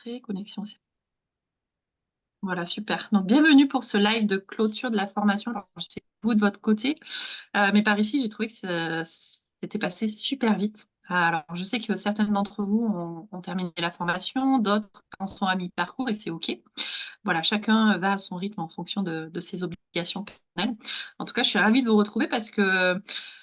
enregistrer, connexion. Voilà, super. Donc, bienvenue pour ce live de clôture de la formation. Alors, je sais vous de votre côté, mais par ici, j'ai trouvé que c'était passé super vite. Alors, je sais que certaines d'entre vous ont terminé la formation, d'autres en sont à mi-parcours et c'est OK. Voilà, chacun va à son rythme en fonction de ses obligations personnelles. En tout cas, je suis ravie de vous retrouver parce que,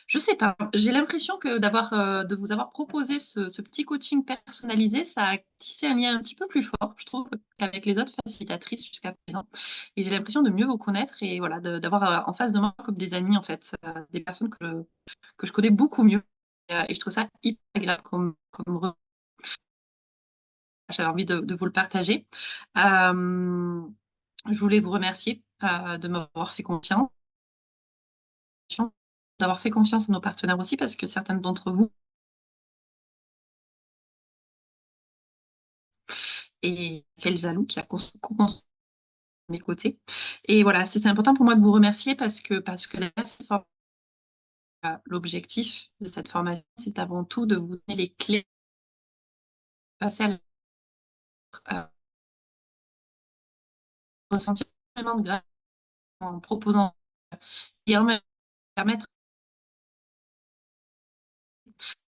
je sais pas, j'ai l'impression que de vous avoir proposé ce petit coaching personnalisé, ça a tissé un lien un petit peu plus fort, je trouve, qu'avec les autres facilitatrices jusqu'à présent. Et j'ai l'impression de mieux vous connaître et voilà, d'avoir en face de moi comme des amis, en fait, des personnes que je connais beaucoup mieux. Et je trouve ça hyper agréable j'avais envie de vous le partager. Je voulais vous remercier de m'avoir fait confiance, d'avoir fait confiance à nos partenaires aussi, parce que certaines d'entre vous et quel jaloux qui a co-construit mes côtés. Et voilà, c'était important pour moi de vous remercier parce que derrière cette l'objectif de cette formation, c'est avant tout de vous donner les clés, passer à ressentir énormément de grâce en proposant et en même permettre de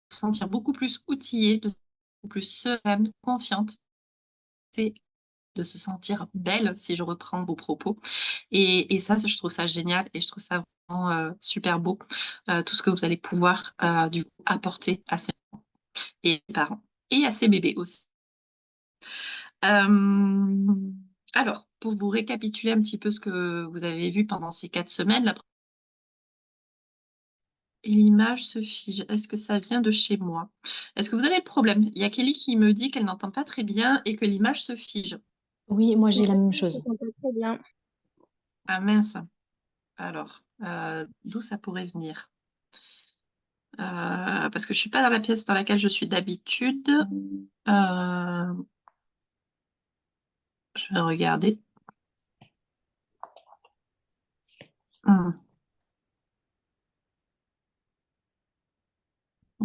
se sentir beaucoup plus outillée, beaucoup plus sereine, confiante, c'est de se sentir belle, si je reprends vos propos. Et ça, je trouve ça génial et je trouve ça vraiment super beau, tout ce que vous allez pouvoir du coup apporter à ces et parents et à ces bébés aussi. Alors, pour vous récapituler un petit peu ce que vous avez vu pendant ces 4 semaines, et l'image se fige. Est-ce que ça vient de chez moi? Est-ce que vous avez le problème? Il y a Kelly qui me dit qu'elle n'entend pas très bien et que l'image se fige. Oui, moi j'ai Moi la même aussi, je chose. t'entends très bien. Ah mince. Alors, d'où ça pourrait venir? Parce que je suis pas dans la pièce dans laquelle je suis d'habitude. Je vais regarder. Mmh.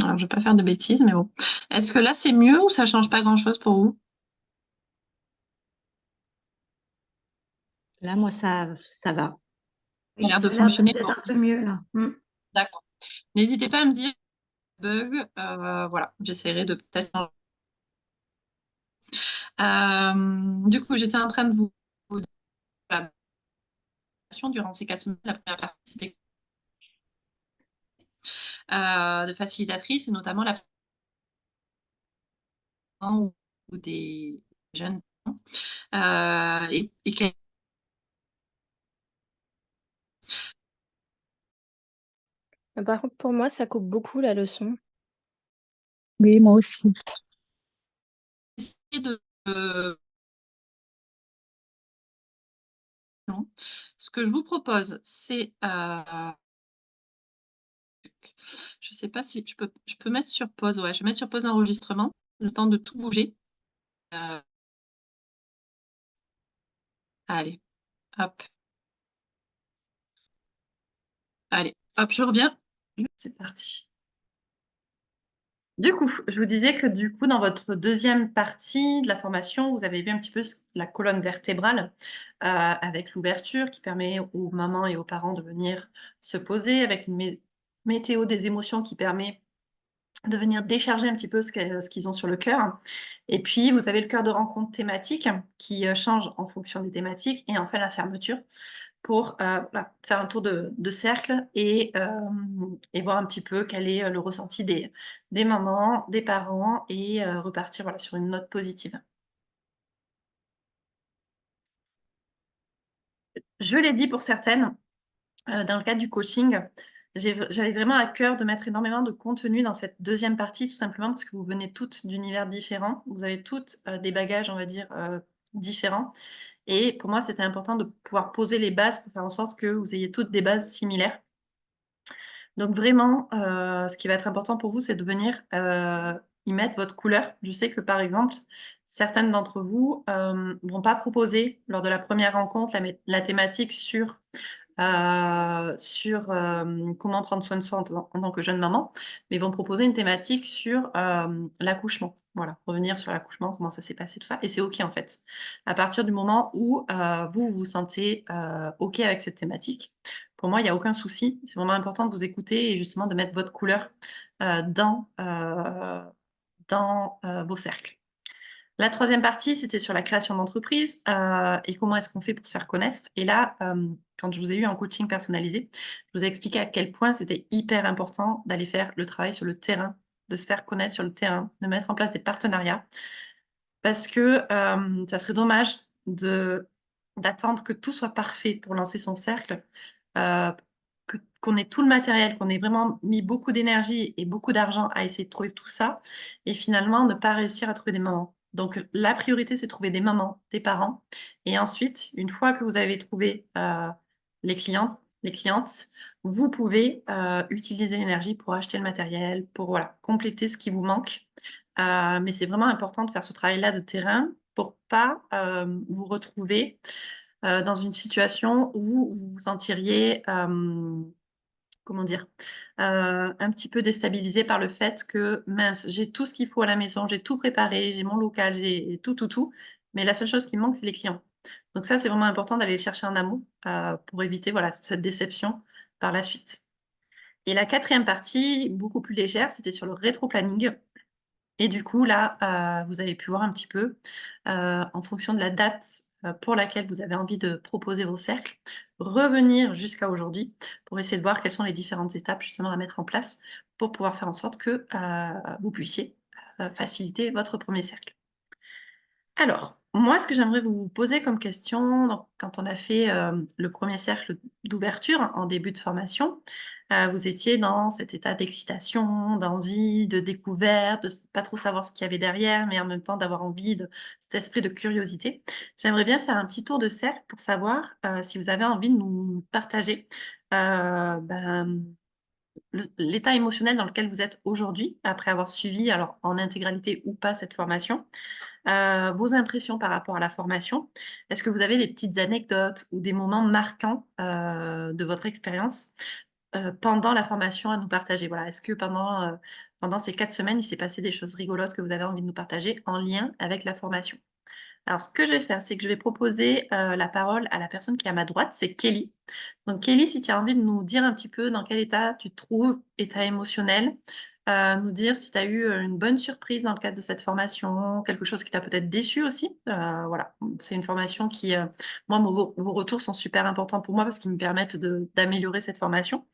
Alors, je vais pas faire de bêtises, mais bon. Est-ce que là, c'est mieux ou ça change pas grand-chose pour vous? Là, moi, ça va. Ça a Oui, l'air ça de a l'air fonctionner d'être pour un peu mieux là. d'accord. N'hésitez pas à me dire bug, voilà, j'essaierai de peut-être du coup, j'étais en train de vous dire la formation durant ces 4 semaines. La première partie, c'était de facilitatrice et notamment la ou des jeunes et quel Par contre, pour moi, ça coupe beaucoup la leçon. Oui, moi aussi. de non. Ce que je vous propose, c'est, je sais pas si je peux mettre sur pause, ouais, je vais mettre sur pause l'enregistrement, le temps de tout bouger. Allez, hop. Allez, hop, je reviens. C'est parti. Du coup, je vous disais que du coup, dans votre deuxième partie de la formation, vous avez vu un petit peu la colonne vertébrale avec l'ouverture qui permet aux mamans et aux parents de venir se poser, avec une météo des émotions qui permet de venir décharger un petit peu ce qu'ils ont sur le cœur. Et puis, vous avez le cœur de rencontre thématique qui change en fonction des thématiques et enfin la fermeture pour voilà, faire un tour de cercle et voir un petit peu quel est le ressenti des mamans, des parents et repartir voilà, sur une note positive. Je l'ai dit pour certaines, dans le cadre du coaching, j'avais vraiment à cœur de mettre énormément de contenu dans cette deuxième partie, tout simplement parce que vous venez toutes d'univers différents. Vous avez toutes des bagages, on va dire, différents. Et pour moi, c'était important de pouvoir poser les bases pour faire en sorte que vous ayez toutes des bases similaires. Donc vraiment, ce qui va être important pour vous, c'est de venir, y mettre votre couleur. Je sais que, par exemple, certaines d'entre vous, vont pas proposer lors de la première rencontre la thématique sur, sur comment prendre soin de soi en tant que jeune maman, mais ils vont proposer une thématique sur l'accouchement. Voilà, revenir sur l'accouchement, comment ça s'est passé, tout ça. Et c'est OK en fait. À partir du moment où vous vous sentez OK avec cette thématique, pour moi, il n'y a aucun souci. C'est vraiment important de vous écouter et justement de mettre votre couleur dans vos cercles. La troisième partie, c'était sur la création d'entreprise et comment est-ce qu'on fait pour se faire connaître. Et là, quand je vous ai eu en coaching personnalisé, je vous ai expliqué à quel point c'était hyper important d'aller faire le travail sur le terrain, de se faire connaître sur le terrain, de mettre en place des partenariats, parce que ça serait dommage d'attendre que tout soit parfait pour lancer son cercle, euh, qu'on ait tout le matériel, qu'on ait vraiment mis beaucoup d'énergie et beaucoup d'argent à essayer de trouver tout ça, et finalement ne pas réussir à trouver des mamans. Donc la priorité, c'est de trouver des mamans, des parents, et ensuite, une fois que vous avez trouvé les clients, les clientes, vous pouvez utiliser l'énergie pour acheter le matériel, pour voilà, compléter ce qui vous manque. Mais c'est vraiment important de faire ce travail-là de terrain pour pas vous retrouver dans une situation où vous vous sentiriez, comment dire, un petit peu déstabilisé par le fait que mince, j'ai tout ce qu'il faut à la maison, j'ai tout préparé, j'ai mon local, j'ai tout, mais la seule chose qui me manque, c'est les clients. Donc ça, c'est vraiment important d'aller les chercher en amont pour éviter voilà, cette déception par la suite. Et la quatrième partie, beaucoup plus légère, c'était sur le rétro-planning. Et du coup, là, vous avez pu voir un petit peu, en fonction de la date pour laquelle vous avez envie de proposer vos cercles, revenir jusqu'à aujourd'hui pour essayer de voir quelles sont les différentes étapes justement à mettre en place pour pouvoir faire en sorte que vous puissiez faciliter votre premier cercle. Alors, moi, ce que j'aimerais vous poser comme question, donc, quand on a fait le premier cercle d'ouverture en début de formation, vous étiez dans cet état d'excitation, d'envie, de découverte, de pas trop savoir ce qu'il y avait derrière, mais en même temps d'avoir envie de cet esprit de curiosité. J'aimerais bien faire un petit tour de cercle pour savoir si vous avez envie de nous partager ben, l'état émotionnel dans lequel vous êtes aujourd'hui, après avoir suivi, alors en intégralité ou pas, cette formation. Vos impressions par rapport à la formation. Est-ce que vous avez des petites anecdotes ou des moments marquants de votre expérience pendant la formation à nous partager? Voilà, est-ce que pendant ces 4 semaines, il s'est passé des choses rigolotes que vous avez envie de nous partager en lien avec la formation? Alors, ce que je vais faire, c'est que je vais proposer la parole à la personne qui est à ma droite, c'est Kelly. Donc, Kelly, si tu as envie de nous dire un petit peu dans quel état tu te trouves, état émotionnel, nous dire si tu as eu une bonne surprise dans le cadre de cette formation, quelque chose qui t'a peut-être déçu aussi. Voilà, c'est une formation qui, moi, vos retours sont super importants pour moi parce qu'ils me permettent d'améliorer cette formation.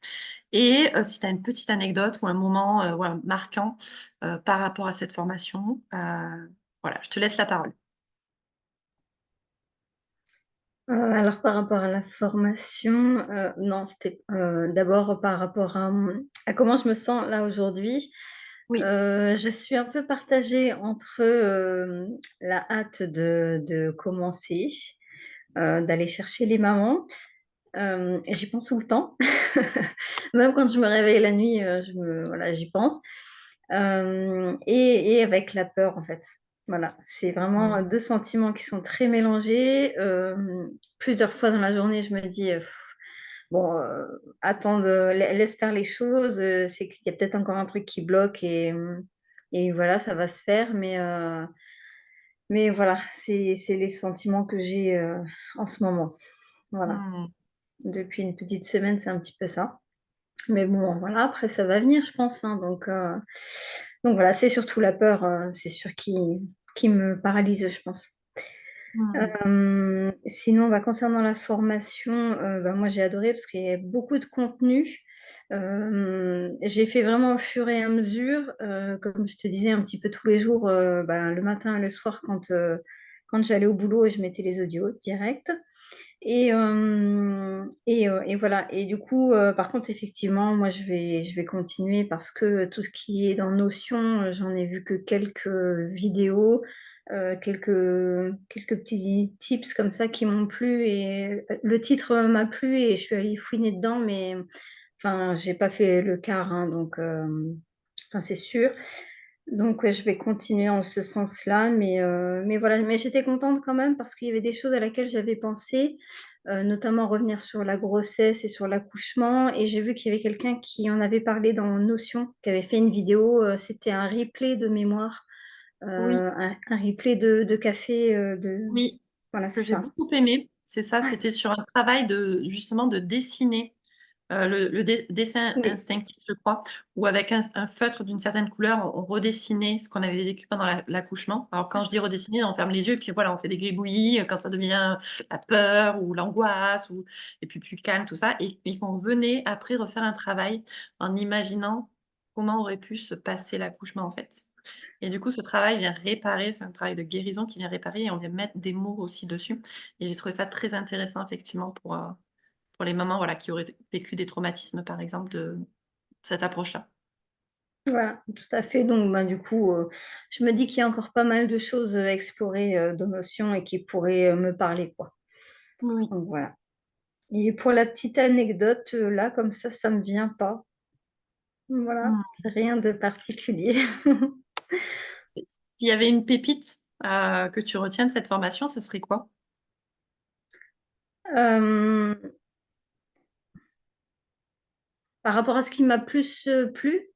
Et si tu as une petite anecdote ou un moment voilà, marquant par rapport à cette formation, voilà, je te laisse la parole. Alors par rapport à la formation, non, c'était d'abord par rapport à comment je me sens là aujourd'hui. Oui. Je suis un peu partagée entre la hâte de commencer, d'aller chercher les mamans. Et j'y pense tout le temps. Même quand je me réveille la nuit, voilà, j'y pense. Et avec la peur, en fait. Voilà, c'est vraiment deux sentiments qui sont très mélangés. Plusieurs fois dans la journée, je me dis, bon, attends, laisse faire les choses. C'est qu'il y a peut-être encore un truc qui bloque et voilà, ça va se faire. Mais voilà, c'est les sentiments que j'ai en ce moment. Voilà. Hmm. Depuis une petite semaine, c'est un petit peu ça. Mais bon, voilà, après, ça va venir, je pense, hein. Donc voilà, c'est surtout la peur, c'est sûr, qui me paralyse, je pense. Hmm. Sinon, bah, concernant la formation, bah, moi, j'ai adoré parce qu'il y a beaucoup de contenu. J'ai fait vraiment au fur et à mesure, comme je te disais, un petit peu tous les jours, bah, le matin et le soir, quand j'allais au boulot, je mettais les audios direct. Et voilà. Et du coup, par contre, effectivement, moi, je vais continuer parce que tout ce qui est dans Notion, j'en ai vu que quelques vidéos, quelques petits tips comme ça qui m'ont plu. Et le titre m'a plu et je suis allée fouiner dedans, mais enfin, j'ai pas fait le quart, hein, donc enfin, c'est sûr. Donc, ouais, je vais continuer en ce sens-là, mais voilà. Mais j'étais contente quand même parce qu'il y avait des choses à laquelle j'avais pensé notamment revenir sur la grossesse et sur l'accouchement. Et j'ai vu qu'il y avait quelqu'un qui en avait parlé dans Notion, qui avait fait une vidéo, c'était un replay de mémoire, Oui, un replay de café, oui, voilà, que c'est j'ai ça. beaucoup aimé. C'est ça, Ouais, c'était sur un travail de justement de dessiner. Le dessin oui, instinctif, je crois, où avec un feutre d'une certaine couleur, on redessinait ce qu'on avait vécu pendant l'accouchement. Alors quand je dis redessiner, on ferme les yeux et puis voilà, on fait des gribouillis quand ça devient la peur ou l'angoisse et puis plus calme, tout ça. Et qu'on venait après refaire un travail en imaginant comment aurait pu se passer l'accouchement en fait. Et du coup, ce travail vient réparer, c'est un travail de guérison qui vient réparer et on vient mettre des mots aussi dessus. Et j'ai trouvé ça très intéressant effectivement pour les mamans, voilà, qui auraient vécu des traumatismes, par exemple, de cette approche-là. voilà, tout à fait. Donc, ben, du coup, je me dis qu'il y a encore pas mal de choses à explorer, dans Notion et qui pourraient, me parler, quoi. Oui. Donc voilà. Et pour la petite anecdote, là, comme ça me vient pas. Voilà, Mmh. rien de particulier. S'il y avait une pépite, que tu retiens de cette formation, ça serait quoi? Hem, Par rapport à ce qui m'a plus, plu,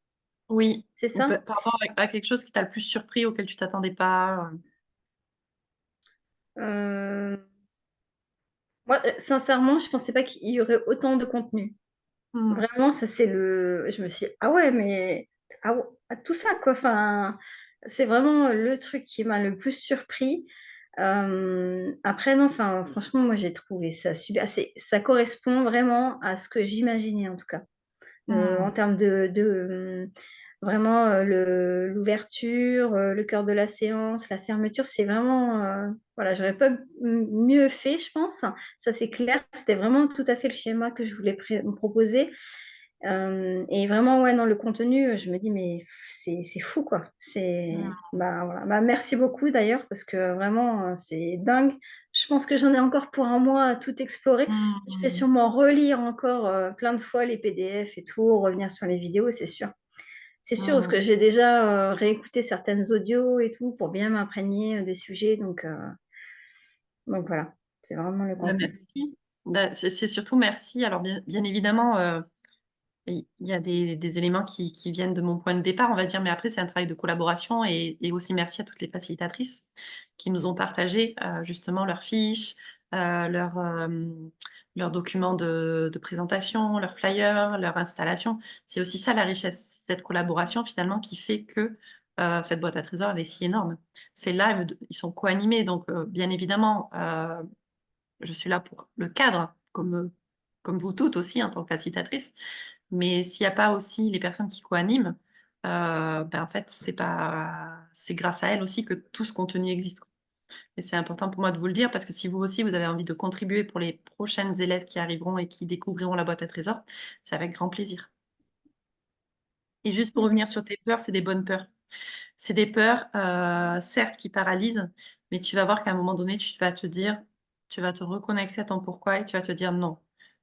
Oui, c'est ou ça? par rapport à quelque chose qui t'a le plus surpris, auquel tu t'attendais pas? Heu, Moi, sincèrement, je pensais pas qu'il y aurait autant de contenu. Mmh. Vraiment, ça c'est le je me suis dit: «Ah ouais, mais ah ouais, ah tout ça quoi?» Enfin, c'est vraiment le truc qui m'a le plus surpris. Après non, enfin, franchement, moi j'ai trouvé ça super. Ça correspond vraiment à ce que j'imaginais en tout cas. En Mmh. termes vraiment, l'ouverture, le cœur de la séance, la fermeture, c'est vraiment, voilà, j'aurais pas mieux fait, je pense. Ça, c'est clair. C'était vraiment tout à fait le schéma que je voulais me proposer. Et vraiment, ouais, non, le contenu, je me dis: «Mais c'est fou, quoi». Mmh. Bah, voilà. Bah, merci beaucoup d'ailleurs parce que vraiment, c'est dingue. Je pense que j'en ai encore pour un mois à tout explorer. Je vais Mmh. sûrement relire encore, plein de fois les PDF et tout, revenir sur les vidéos, c'est sûr. C'est sûr parce Mmh. que j'ai déjà, réécouté certaines audios et tout pour bien m'imprégner, des sujets donc voilà, c'est vraiment le Bah, contenu. merci. Bah, c'est surtout merci. Alors bien évidemment, il y a des éléments qui viennent de mon point de départ, on va dire, mais après c'est un travail de collaboration et aussi merci à toutes les facilitatrices qui nous ont partagé, justement leurs fiches, leurs, leurs documents de présentation, leurs flyers, leur installation. C'est aussi ça la richesse, cette collaboration finalement qui fait que, cette boîte à trésors elle est si énorme. C'est là, ils sont co-animés donc, bien évidemment, je suis là pour le cadre comme vous toutes aussi en tant que facilitatrice. Mais s'il y a pas aussi les personnes qui co-animent, en fait, c'est grâce à elles aussi que tout ce contenu existe, quoi. Et c'est important pour moi de vous le dire parce que si vous aussi, vous avez envie de contribuer pour les prochaines élèves qui arriveront et qui découvriront la boîte à trésors, c'est avec grand plaisir. Et juste pour revenir sur tes peurs, c'est des bonnes peurs. C'est des peurs, certes qui paralysent, mais tu vas voir qu'à un moment donné, tu vas te reconnecter à ton pourquoi et tu vas te dire: «Non,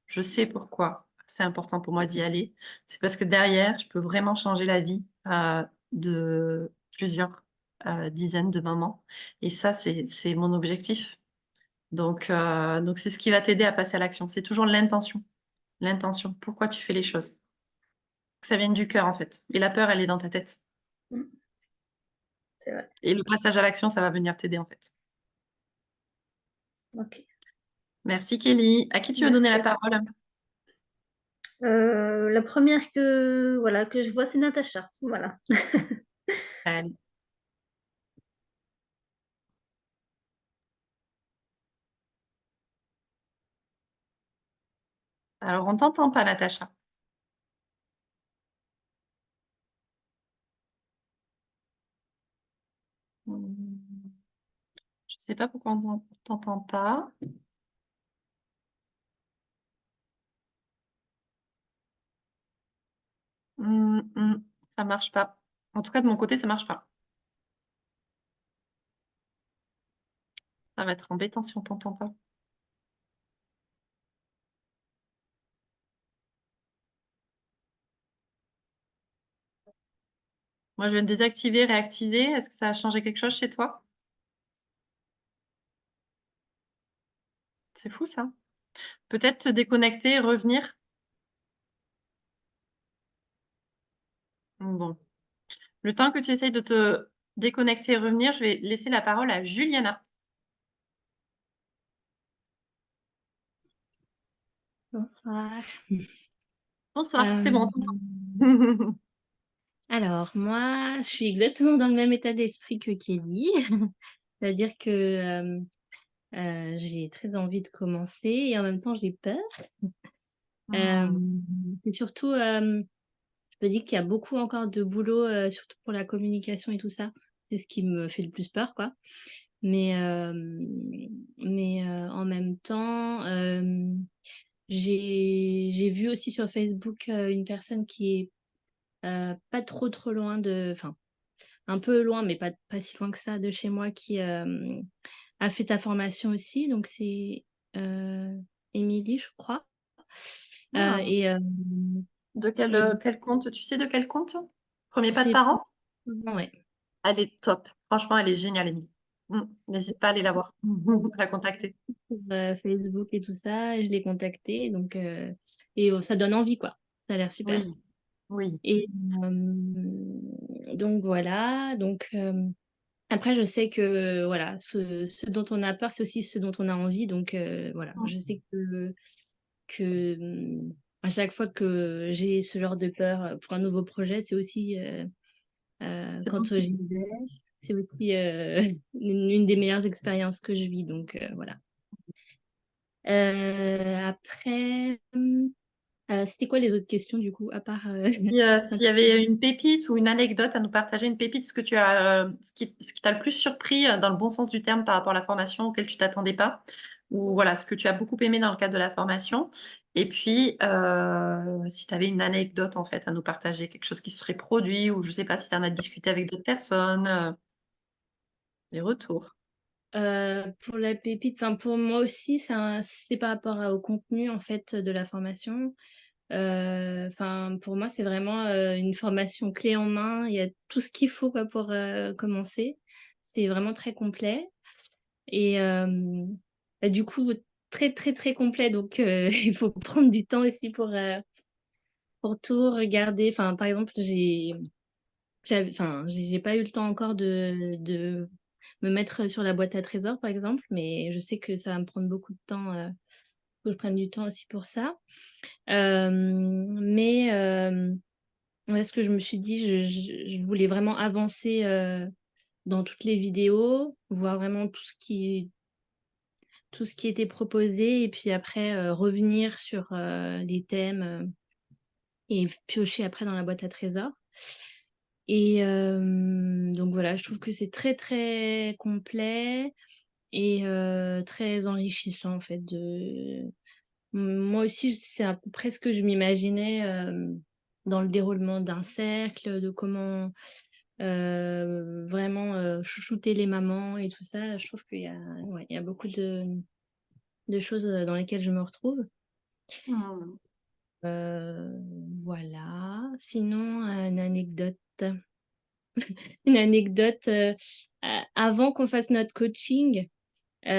je sais pourquoi c'est important pour moi d'y aller. C'est parce que derrière, je peux vraiment changer la vie, de plusieurs, dizaines de mamans et ça, c'est mon objectif». Donc c'est ce qui va t'aider à passer à l'action. C'est toujours l'intention. L'intention. Pourquoi tu fais les choses? Que ça vienne du cœur, en fait et la peur, elle est dans ta tête Mmh, c'est vrai. et le passage à l'action, ça va venir t'aider, en fait. OK. Merci Kelly. À qui tu veux donner la Merci à toi. parole? La première que voilà, que je vois, c'est Natacha, voilà. Allez. Alors on t'entend pas Natacha. Mmh, je sais pas pourquoi on t'entend pas. Mmh. Ça marche pas. En tout cas de mon côté, ça marche pas. Ça va être embêtant si on t'entend pas. Moi, je viens de désactiver, réactiver. Est-ce que ça a changé quelque chose chez toi? C'est fou ça. Peut-être te déconnecter, revenir. Bon. Le temps que tu essayes de te déconnecter et revenir, je vais laisser la parole à Juliana. Bonsoir. Bonsoir, c'est Euh, bon, on t'entend. alors, moi, je suis exactement dans le même état d'esprit que Kelly. C'est-à-dire que j'ai très envie de commencer et en même temps, j'ai peur. C'est surtout, je me dis qu'il y a beaucoup encore de boulot, surtout pour la communication et tout ça. C'est ce qui me fait le plus peur, quoi. Mais, en même temps, j'ai vu aussi sur Facebook une personne qui est pas trop loin enfin, un peu loin, mais pas si loin que ça de chez moi, qui a fait ta formation aussi. Donc, c'est Émilie, je crois. Ah. Et De quel compte? Tu sais de quel compte? Premier pas de c'est parents? ouais. Elle est top. Franchement, elle est géniale, Émilie. N'hésite pas à aller la voir, à la contacter. Sur Facebook et tout ça, et je l'ai contactée. Donc, et ça donne envie, quoi. Ça a l'air super. Oui, oui. Et donc, voilà. Donc, après, je sais que voilà, ce dont on a peur, c'est aussi ce dont on a envie. Donc voilà, je sais que à chaque fois que j'ai ce genre de peur pour un nouveau projet, c'est aussi C'est bon quand signe. j'y vais, c'est aussi une des meilleures expériences que je vis. Donc voilà. Après, c'était quoi les autres questions du coup, à part S'il y avait une pépite ou une anecdote à nous partager, une pépite, ce qui t'a le plus surpris dans le bon sens du terme par rapport à la formation auquel tu t'attendais pas, ou voilà, ce que tu as beaucoup aimé dans le cadre de la formation. Et puis, si tu avais une anecdote en fait à nous partager, quelque chose qui se serait produit, ou je sais pas si tu en as discuté avec d'autres personnes, les retours. pour la pépite, enfin pour moi aussi, c'est par rapport au contenu en fait de la formation. Enfin, pour moi, c'est vraiment une formation clé en main. Il y a tout ce qu'il faut, quoi, pour commencer. C'est vraiment très complet. Et bah, du coup, très, très, très complet. Donc, il faut prendre du temps aussi pour tout regarder. Enfin, par exemple, j'ai pas eu le temps encore de me mettre sur la boîte à trésors, par exemple, mais je sais que ça va me prendre beaucoup de temps. Faut que je prenne du temps aussi pour ça. Mais ouais, ce que je me suis dit, je voulais vraiment avancer dans toutes les vidéos, voir vraiment tout ce qui était proposé, et puis après revenir sur les thèmes et piocher après dans la boîte à trésors. Et donc voilà, je trouve que c'est très très complet et très enrichissant en fait. Moi aussi, c'est à peu près ce que je m'imaginais dans le déroulement d'un cercle, de comment vraiment chouchouter les mamans et tout ça. Je trouve qu'il y a, ouais, il y a beaucoup de choses dans lesquelles je me retrouve. Hmm. Euh, voilà. Sinon, une anecdote. Une anecdote. Avant qu'on fasse notre coaching, en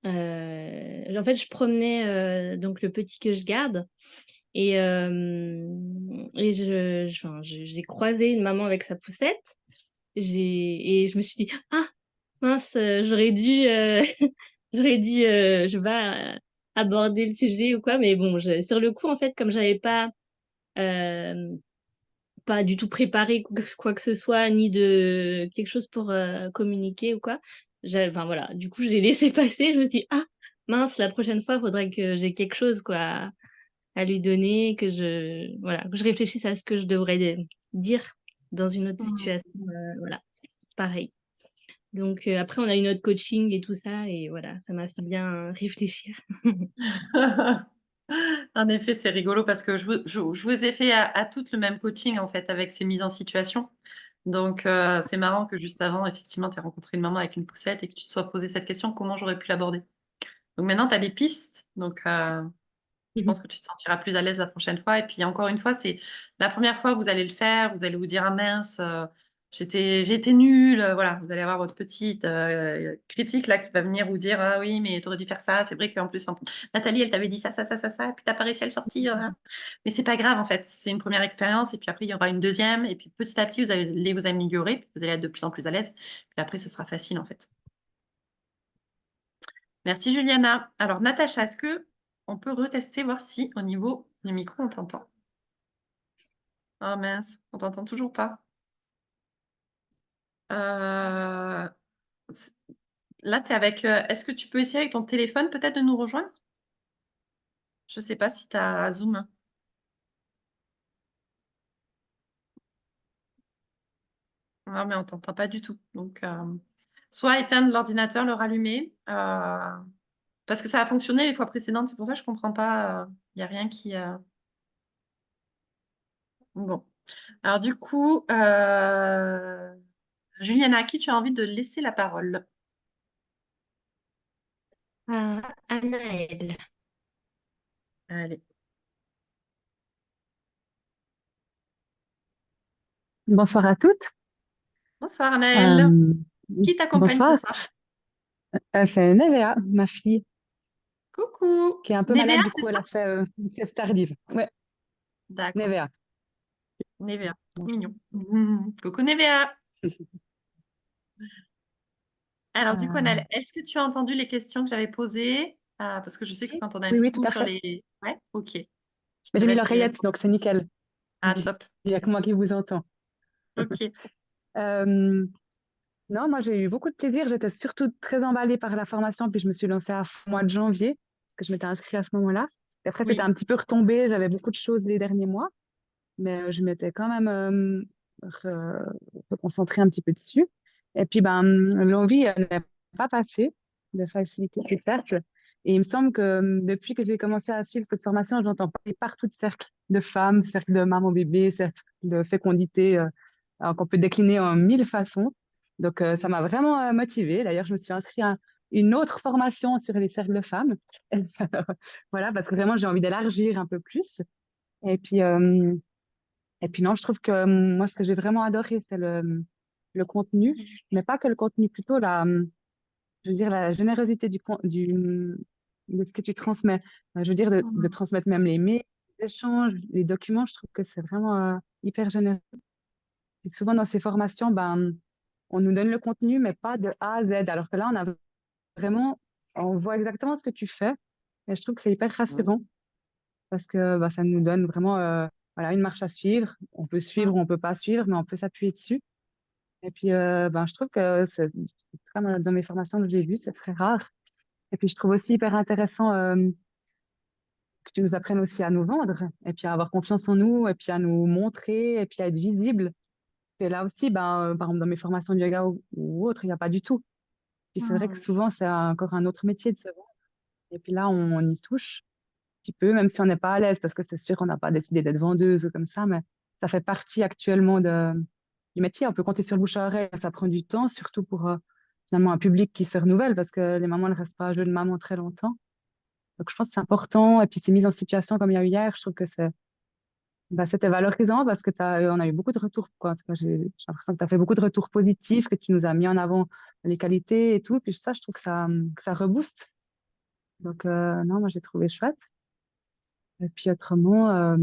fait, je promenais donc le petit que je garde. Et j'ai croisé une maman avec sa poussette. Et je me suis dit, ah mince, j'aurais dû, je vais aborder le sujet ou quoi. Mais bon, sur le coup, en fait, comme j'avais euh, pas du tout préparé quoi que ce soit, ni de quelque chose pour communiquer ou quoi, enfin voilà, du coup, j'ai laissé passer. Je me suis dit, ah mince, la prochaine fois, il faudrait que j'ai quelque chose quoi à lui donner, voilà, que je réfléchisse à ce que je devrais dire dans une autre situation. Voilà, pareil. Donc après, on a eu notre coaching et tout ça, et voilà, ça m'a fait bien réfléchir. En effet, c'est rigolo parce que je vous ai fait à toutes le même coaching en fait avec ces mises en situation. Donc c'est marrant que juste avant, effectivement, tu aies rencontré une maman avec une poussette et que tu te sois posé cette question, comment j'aurais pu l'aborder? Donc maintenant, tu as des pistes. Donc je pense que tu te sentiras plus à l'aise la prochaine fois. Et puis encore une fois, c'est la première fois, vous allez le faire, vous allez vous dire, ah mince, J'ai été nulle. Voilà, vous allez avoir votre petite critique là qui va venir vous dire ah oui, mais tu aurais dû faire ça. C'est vrai qu'en plus, Nathalie, elle t'avait dit ça, et puis t'as pas réussi à le sortir. Mais c'est pas grave en fait. C'est une première expérience, et puis après il y aura une deuxième, et puis petit à petit vous allez vous améliorer, puis vous allez être de plus en plus à l'aise. Puis après, ce sera facile en fait. Merci Juliana. Alors Natacha, est-ce que on peut retester voir si au niveau du micro on t'entend? Oh mince, on t'entend toujours pas. Euh, c'est- Là, tu es avec. Est-ce que tu peux essayer avec ton téléphone peut-être de nous rejoindre? Je sais pas si tu as Zoom. Non, mais on t'entend pas du tout. Donc, soit éteindre l'ordinateur, le rallumer, parce que ça a fonctionné les fois précédentes. C'est pour ça que je comprends pas. Il n'y a rien qui. Bon. Alors, du coup, Juliana, à qui tu as envie de laisser la parole? Anaël. Allez. Bonsoir à toutes. Bonsoir, Anaëlle. Euh, Qui t'accompagne ce bonsoir. soir? C'est Nevea, ma fille, Coucou. qui est un peu Nevea, malade, du c'est coup, elle ça? a fait une sieste tardive. Ouais, D'accord. Nevea. Nevea, trop Bonjour. mignon. Coucou Nevea. Alors du coup, Euh, Annelle, est-ce que tu as entendu les questions que j'avais posées? Parce que je sais que quand on a un oui, petit oui, tout bout à sur fait. les... Ouais, ok. Je Mais te j'ai mis laisse y l'oreillette, répondre. donc c'est nickel. Ah, Il top. n'y a que moi qui vous entends. Ok. Euh, non, moi, j'ai eu beaucoup de plaisir. J'étais surtout très emballée par la formation, puis je me suis lancée à fond au mois de janvier, parce que je m'étais inscrite à ce moment-là. Et après, c'était Oui. un petit peu retombé. J'avais beaucoup de choses les derniers mois, mais je m'étais quand même reconcentrée un petit peu dessus. Et puis, ben, l'envie elle n'est pas passée de faciliter les cercles. Et il me semble que depuis que j'ai commencé à suivre cette formation, j'entends parler partout de cercles de femmes, cercles de maman-bébé, cercles de fécondité, alors qu'on peut décliner en mille façons. Donc, ça m'a vraiment motivée. D'ailleurs, je me suis inscrite à une autre formation sur les cercles de femmes. Voilà, parce que vraiment, j'ai envie d'élargir un peu plus. Et puis, euh, et puis non, je trouve que moi, ce que j'ai vraiment adoré, c'est le contenu, mais pas que le contenu, plutôt je veux dire, la générosité de ce que tu transmets. Je veux dire, de Mhm. transmettre même les mails, les échanges, les documents, je trouve que c'est vraiment hyper généreux. Et souvent, dans ces formations, ben, on nous donne le contenu, mais pas de A à Z. Alors que là, vraiment, on voit exactement ce que tu fais. Et je trouve que c'est hyper rassurant parce que bah, ça nous donne vraiment voilà, une marche à suivre. On peut suivre ou on peut pas suivre, mais on peut s'appuyer dessus. Et puis, ben, je trouve que c'est comme dans mes formations que j'ai vues, c'est très rare. Et puis, je trouve aussi hyper intéressant que tu nous apprennes aussi à nous vendre et puis à avoir confiance en nous et puis à nous montrer et puis à être visible. Et là aussi, ben, par exemple, dans mes formations de yoga ou autres, il n'y a pas du tout. Puis c'est vrai que Mhm. souvent, c'est encore un autre métier de se vendre. Et puis là, on y touche un petit peu, même si on n'est pas à l'aise, parce que c'est sûr qu'on n'a pas décidé d'être vendeuse ou comme ça, mais ça fait partie actuellement du métier. On peut compter sur le bouche à oreille. Ça prend du temps, surtout pour finalement un public qui se renouvelle, parce que les mamans ne restent pas jeunes mamans très longtemps. Donc je pense que c'est important. Et puis ces mises en situation comme il y a eu hier, je trouve que c'était valorisant parce que on a eu beaucoup de retours. Quoi. En tout cas, j'ai l'impression que tu as fait beaucoup de retours positifs, que tu nous as mis en avant les qualités et tout. Puis ça, je trouve que ça rebooste. Donc non, moi j'ai trouvé chouette. Et puis autrement,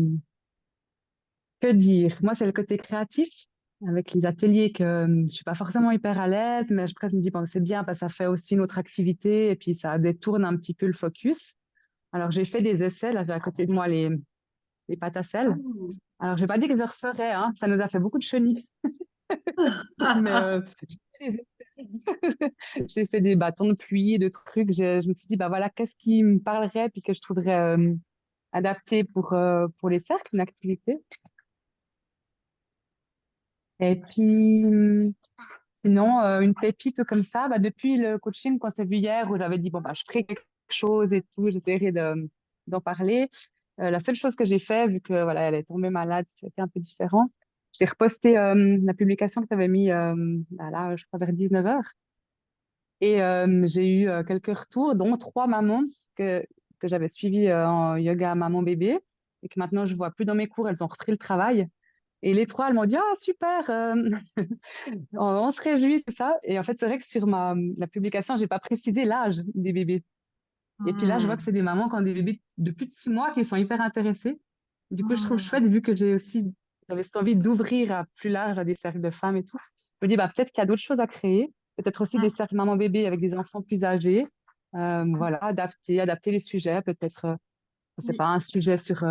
que dire? Moi, c'est le côté créatif avec les ateliers que je suis pas forcément hyper à l'aise, mais après, je me dis, bon, c'est bien parce que ça fait aussi une autre activité et puis ça détourne un petit peu le focus. Alors, j'ai fait des essais, là, j'ai à côté de moi les pâtes à sel. Mhm. Alors, je vais pas dire que je le referais, hein, ça nous a fait beaucoup de chenilles, mais j'ai fait des bâtons de pluie, de trucs. Je me suis dit, bah voilà, qu'est-ce qui me parlerait puis que je trouverais adapté pour les cercles, une activité. Et puis, sinon, une pépite comme ça, bah, depuis le coaching qu'on s'est vu hier, où j'avais dit, bon, bah, je ferai quelque chose et tout, j'essaierai d'en parler. La seule chose que j'ai fait, vu que voilà, elle est tombée malade, c'était un peu différent, j'ai reposté la publication que tu avais mis bah, là, je crois, vers 19h. Et j'ai eu quelques retours, dont 3 mamans que j'avais suivies en yoga maman-bébé, et que maintenant je vois plus dans mes cours, elles ont repris le travail. Et les trois, elles m'ont dit, ah, super, on se réjouit, tout ça. Et en fait, c'est vrai que sur la publication, j'ai pas précisé l'âge des bébés. Et puis là, je vois que c'est des mamans qui ont des bébés de plus de 6 mois qui sont hyper intéressées. Du coup, je trouve chouette, vu que j'avais cette envie d'ouvrir à plus large à des cercles de femmes et tout. Je me dis, bah, peut-être qu'il y a d'autres choses à créer. Peut-être aussi des cercles maman-bébé avec des enfants plus âgés. Voilà, adapter les sujets. Peut-être, je sais Oui. pas, un sujet sur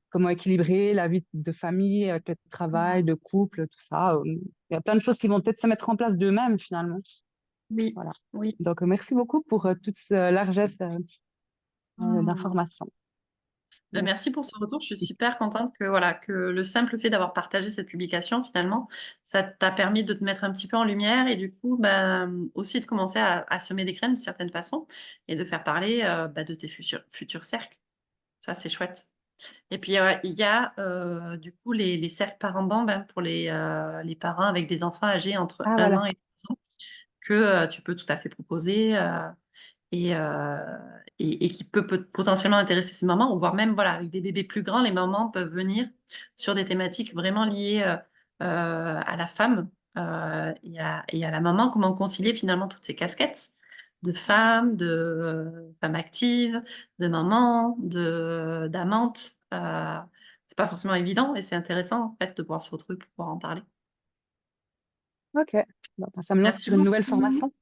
comment équilibrer la vie de famille avec le travail, de couple, tout ça. Il y a plein de choses qui vont peut-être se mettre en place d'eux-mêmes, finalement. Oui, Voilà. oui. Donc, merci beaucoup pour toute cette largesse d'informations. Ben, merci pour ce retour. Je suis super contente que, voilà, que le simple fait d'avoir partagé cette publication, finalement, ça t'a permis de te mettre un petit peu en lumière et du coup, ben, aussi de commencer à semer des graines d'une certaine façon et de faire parler ben, de tes futurs cercles. Ça, c'est chouette. Et puis, il y a du coup les cercles parents-banc ben, pour les parents avec des enfants âgés entre Ah, 1 voilà. an et 2 ans que tu peux tout à fait proposer. Et, euh, et qui peut potentiellement intéresser ces mamans, ou voire même voilà, avec des bébés plus grands, les mamans peuvent venir sur des thématiques vraiment liées à la femme et à la maman, comment concilier finalement toutes ces casquettes de femme, de femme active, de maman, d'amante. C'est pas forcément évident et c'est intéressant en fait de pouvoir se retrouver pour pouvoir en parler. OK. Bon, bah, ça me lance Merci sur une nouvelle beaucoup. formation.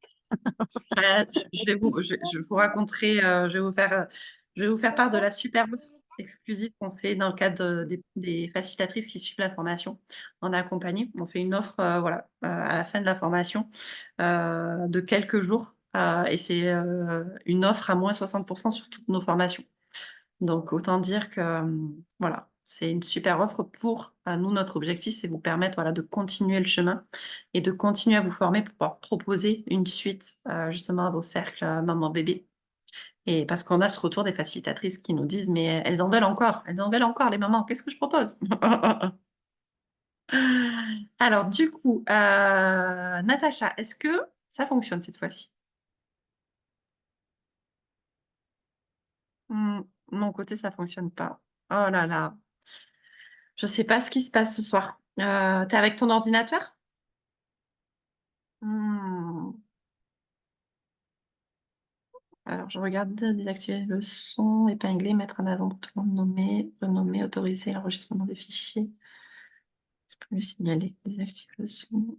Je vous raconterai, je vais vous faire part de la super offre exclusive qu'on fait dans le cadre des facilitatrices qui suivent la formation. On a accompagné, on fait une offre voilà, à la fin de la formation de quelques jours et c'est une offre à moins 60% sur toutes nos formations. Donc, autant dire que voilà, c'est une super offre pour nous. Notre objectif, c'est vous permettre voilà, de continuer le chemin et de continuer à vous former pour pouvoir proposer une suite justement à vos cercles maman-bébé. Et parce qu'on a ce retour des facilitatrices qui nous disent, mais elles en veulent encore les mamans, qu'est-ce que je propose? Alors, du coup, Natacha, est-ce que ça fonctionne cette fois-ci? Mon côté, ça fonctionne pas. Oh là là. Je sais pas ce qui se passe ce soir. T'es avec ton ordinateur? Hmm. Alors, je regarde désactiver le son, épingler, mettre en avant pour tout le monde, nommer, renommer, autoriser l'enregistrement des fichiers. Je peux lui signaler, désactiver le son.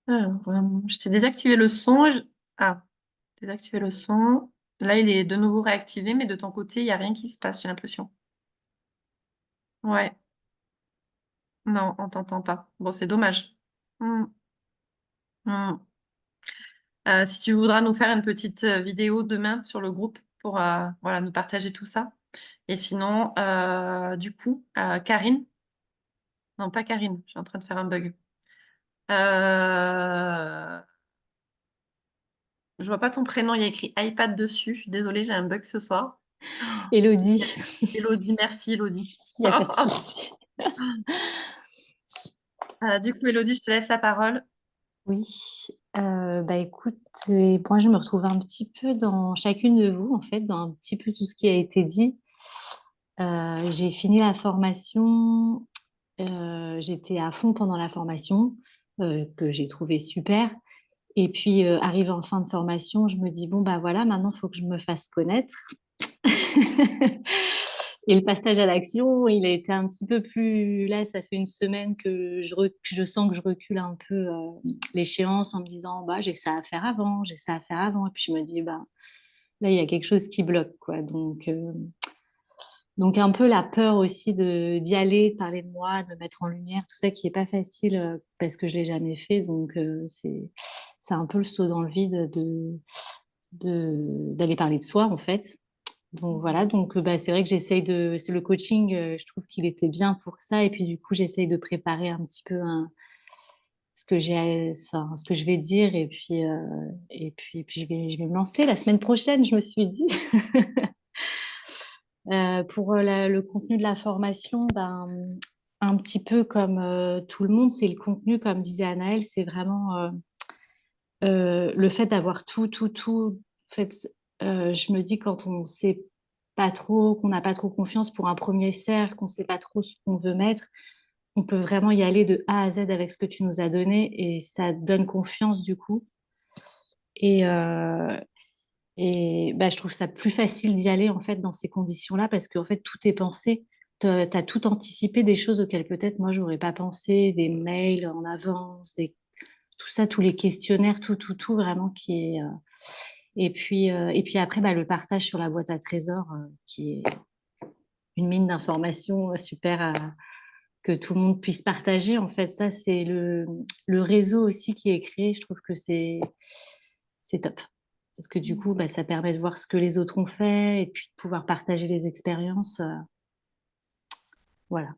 Alors, je t'ai désactivé le son. Ah, désactiver le son. Là, il est de nouveau réactivé, mais de ton côté, il n'y a rien qui se passe, j'ai l'impression. Ouais, non, on t'entend pas. Bon, c'est dommage. Hmm. Hmm. Si tu voudras nous faire une petite vidéo demain sur le groupe pour voilà, nous partager tout ça. Et sinon, du coup, Karine, non pas Karine, je suis en train de faire un bug. Je vois pas ton prénom, il y a écrit iPad dessus. Je suis désolée, j'ai un bug ce soir. Élodie, Elodie, merci Elodie. il n'y a pas de souci. Du coup, Elodie, je te laisse la parole. Oui, bah écoute, moi je me retrouve un petit peu dans chacune de vous, en fait, dans un petit peu tout ce qui a été dit. J'ai fini la formation, j'étais à fond pendant la formation, que j'ai trouvé super. Et puis, arrivé en fin de formation, je me dis, bon, bah voilà, maintenant, il faut que je me fasse connaître. Et le passage à l'action, il a été un petit peu plus... Là, ça fait une semaine que je sens que je recule un peu l'échéance en me disant, bah, j'ai ça à faire avant, j'ai ça à faire avant. Et puis, je me dis, bah, là, il y a quelque chose qui bloque, quoi. Donc un peu la peur aussi d'y aller, de parler de moi, de me mettre en lumière, tout ça qui est pas facile parce que je l'ai jamais fait. Donc c'est un peu le saut dans le vide d'aller parler de soi en fait. Donc voilà, donc bah, c'est vrai que c'est le coaching, je trouve qu'il était bien pour ça. Et puis du coup, j'essaye de préparer un petit peu ce que je vais dire. Et puis je vais me lancer la semaine prochaine, je me suis dit. Pour le contenu de la formation, ben, un petit peu comme tout le monde, c'est le contenu, comme disait Anaëlle, c'est vraiment le fait d'avoir tout, en fait, je me dis quand on sait pas trop, qu'on n'a pas trop confiance pour un premier cercle, qu'on sait pas trop ce qu'on veut mettre, on peut vraiment y aller de A à Z avec ce que tu nous as donné et ça donne confiance du coup. Et, euh, et bah, je trouve ça plus facile d'y aller en fait dans ces conditions-là parce qu'en fait tout est pensé. T'as tout anticipé des choses auxquelles peut-être moi j'aurais pas pensé, des mails en avance, tout ça, tous les questionnaires, tout vraiment qui est. Et puis après bah, le partage sur la boîte à trésors qui est une mine d'informations super que tout le monde puisse partager. En fait, ça c'est le réseau aussi qui est créé. Je trouve que c'est top. Parce que du coup, bah, ça permet de voir ce que les autres ont fait et puis de pouvoir partager les expériences. Voilà.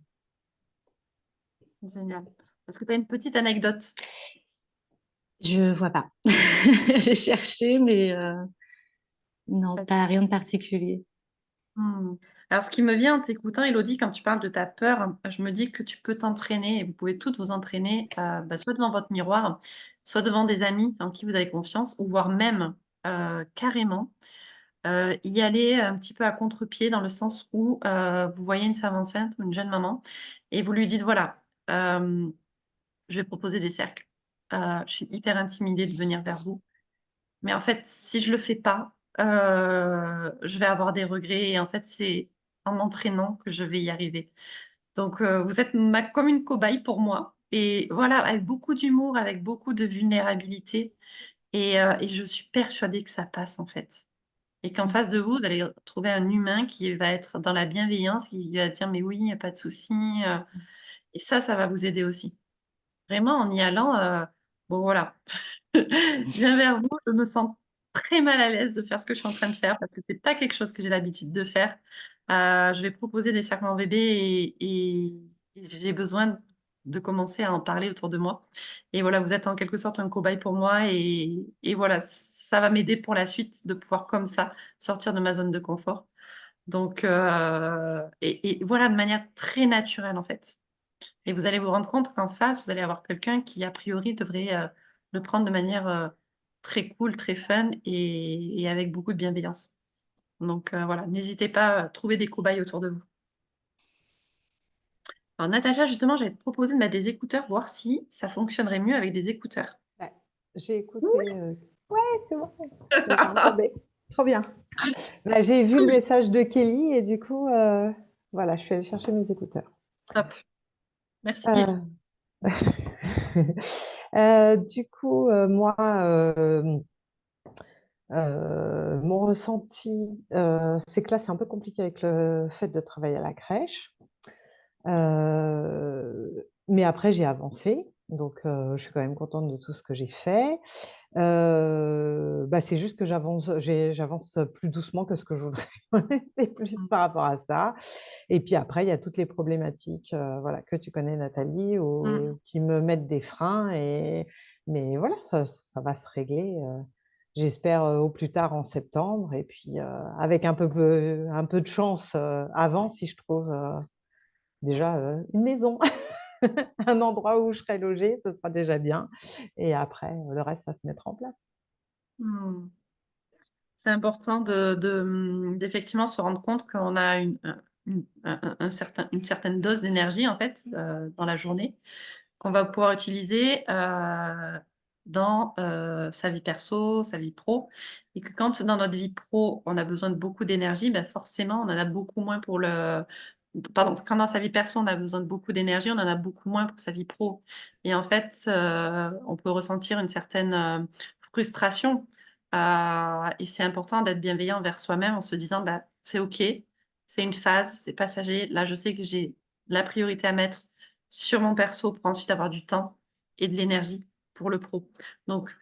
Génial. Est-ce que tu as une petite anecdote? Je vois pas. J'ai cherché, mais non, Vas-y. pas rien de particulier. Alors, ce qui me vient en t'écoutant, Elodie, quand tu parles de ta peur, je me dis que tu peux t'entraîner et vous pouvez toutes vous entraîner, soit devant votre miroir, soit devant des amis en qui vous avez confiance, ou voire même carrément y aller un petit peu à contre-pied dans le sens où vous voyez une femme enceinte ou une jeune maman et vous lui dites, voilà, je vais proposer des cercles. Je suis hyper intimidée de venir vers vous. Mais en fait, si je le fais pas, je vais avoir des regrets et en fait, c'est en m'entraînant que je vais y arriver. Donc, vous êtes comme une cobaye pour moi et voilà, avec beaucoup d'humour, avec beaucoup de vulnérabilité et je suis persuadée que ça passe, en fait et qu'en face de vous, vous allez trouver un humain qui va être dans la bienveillance, qui va se dire: «Mais oui, il y a pas de souci», et ça va vous aider aussi. Vraiment en y allant, bon voilà. Je viens vers vous, je me sens très mal à l'aise de faire ce que je suis en train de faire parce que c'est pas quelque chose que j'ai l'habitude de faire. Je vais proposer des cercles en bébé et j'ai besoin de commencer à en parler autour de moi et voilà, vous êtes en quelque sorte un cobaye pour moi et voilà, ça va m'aider pour la suite de pouvoir comme ça sortir de ma zone de confort. Donc et voilà, de manière très naturelle, en fait. Et vous allez vous rendre compte qu'en face, vous allez avoir quelqu'un qui, a priori, devrait, le prendre de manière, très cool, très fun et avec beaucoup de bienveillance. Donc voilà, n'hésitez pas à trouver des cobayes autour de vous. Alors Natacha, justement, j'allais te proposer de mettre des écouteurs, voir si ça fonctionnerait mieux avec des écouteurs. Ouais, j'ai écouté, ouais, c'est bon, vous m'entendez? Trop bien. Là, j'ai vu le message de Kelly et du coup, voilà, je suis allée chercher mes écouteurs. Top. Merci Kelly. Heu, du coup, moi, mon ressenti, c'est que là, c'est un peu compliqué avec le fait de travailler à la crèche. Mais après j'ai avancé, donc je suis quand même contente de tout ce que j'ai fait. Bah, c'est juste que j'avance plus doucement que ce que je voudrais. C'est plus Mmh. par rapport à ça et puis après il y a toutes les problématiques, voilà, que tu connais Nathalie, Mmh. qui me mettent des freins mais voilà, ça va se régler, j'espère, au plus tard en septembre et puis, avec un peu de chance, avant si je trouve, déjà, une maison, un endroit où je serai logée, ce sera déjà bien et après, le reste, ça se mettra en place. Mmh. C'est important d'effectivement se rendre compte qu'on a une certaine dose d'énergie, en fait, dans la journée qu'on va pouvoir utiliser, dans, sa vie perso, sa vie pro et que quand dans notre vie pro, on a besoin de beaucoup d'énergie, bah, forcément, on en a beaucoup moins pour le pardon, quand dans sa vie perso, on a besoin de beaucoup d'énergie, on en a beaucoup moins pour sa vie pro et en fait, on peut ressentir une certaine, frustration, et c'est important d'être bienveillant envers soi-même en se disant: «Bah, c'est OK, c'est une phase, c'est passager. Là, je sais que j'ai la priorité à mettre sur mon perso pour ensuite avoir du temps et de l'énergie pour le pro. Donc,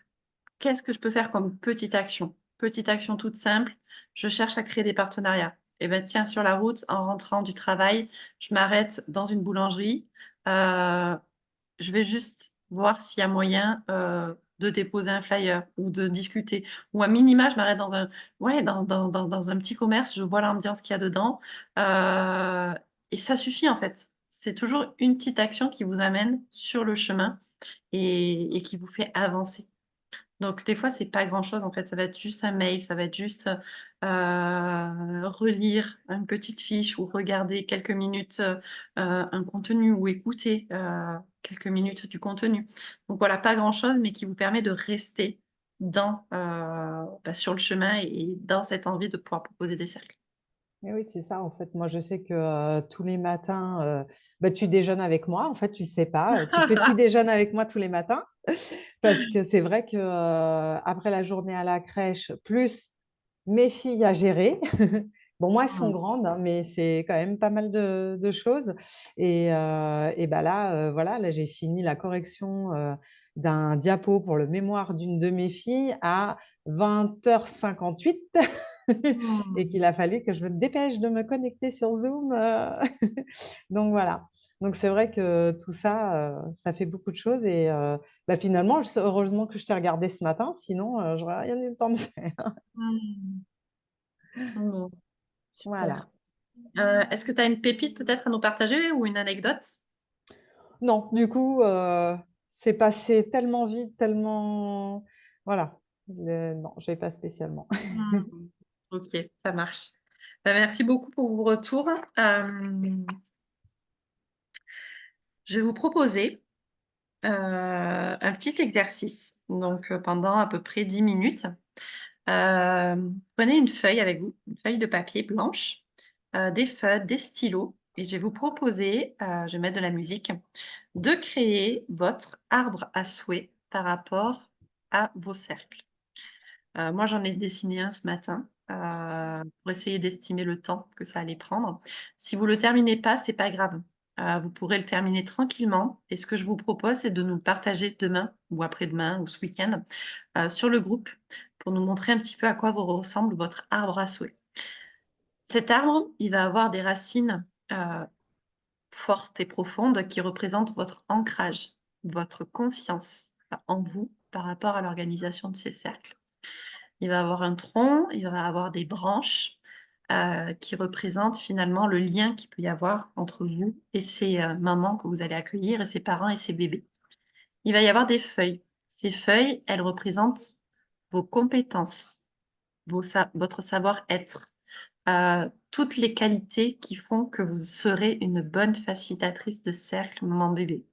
qu'est-ce que je peux faire comme petite action? Petite action toute simple, je cherche à créer des partenariats. Et ben tiens, sur la route, en rentrant du travail, je m'arrête dans une boulangerie, je vais juste voir s'il y a moyen, de déposer un flyer ou de discuter ou à minima, je m'arrête dans un ouais, dans un petit commerce, je vois l'ambiance qu'il y a dedans, heu et ça suffit, en fait. C'est toujours une petite action qui vous amène sur le chemin et qui vous fait avancer. Donc, des fois, c'est pas grand-chose, en fait. Ça va être juste un mail, ça va être juste relire une petite fiche ou regarder quelques minutes un contenu ou écouter quelques minutes du contenu. Donc, voilà, pas grand-chose, mais qui vous permet de rester sur le chemin et dans cette envie de pouvoir proposer des cercles. Et oui, c'est ça, en fait. Moi, je sais que tous les matins, tu déjeunes avec moi. En fait, tu ne sais pas. Tu petit déjeunes avec moi tous les matins. Parce que c'est vrai que après la journée à la crèche, plus mes filles à gérer. Bon, moi, elles sont Mm. grandes, hein, mais c'est quand même pas mal de choses. Et bah là, voilà, là, j'ai fini la correction d'un diapo pour le mémoire d'une de mes filles à 20h58 et qu'il a fallu que je me dépêche de me connecter sur Zoom. Donc voilà. Donc c'est vrai que tout ça, ça fait beaucoup de choses. Et finalement, heureusement que je t'ai regardé ce matin, sinon, j'aurais rien eu le temps de faire. Mm. Bon, Voilà. super. Est-ce que tu as une pépite peut-être à nous partager ou une anecdote? Non, du coup, c'est passé tellement vite, tellement. Voilà. Non, je n'ai pas spécialement. Mm. Ok, ça marche. Merci beaucoup pour vos retours. Je vais vous proposer un petit exercice, donc pendant à peu près 10 minutes. Prenez une feuille avec vous, une feuille de papier blanche, des feutres, des stylos, et je vais vous proposer, je vais mettre de la musique, de créer votre arbre à souhait par rapport à vos cercles. Moi, j'en ai dessiné un ce matin pour essayer d'estimer le temps que ça allait prendre. Si vous ne le terminez pas, c'est pas grave. Vous pourrez le terminer tranquillement. Et ce que je vous propose, c'est de nous le partager demain ou après-demain ou ce week-end sur le groupe pour nous montrer un petit peu à quoi vous ressemble votre arbre à souhait. Cet arbre, il va avoir des racines fortes et profondes qui représentent votre ancrage, votre confiance en vous par rapport à l'organisation de ces cercles. Il va avoir un tronc, il va avoir des branches qui représentent finalement le lien qu'il peut y avoir entre vous et ces mamans que vous allez accueillir et ces parents et ces bébés. Il va y avoir des feuilles. Ces feuilles, elles représentent vos compétences, votre savoir-être, toutes les qualités qui font que vous serez une bonne facilitatrice de cercle maman-bébé.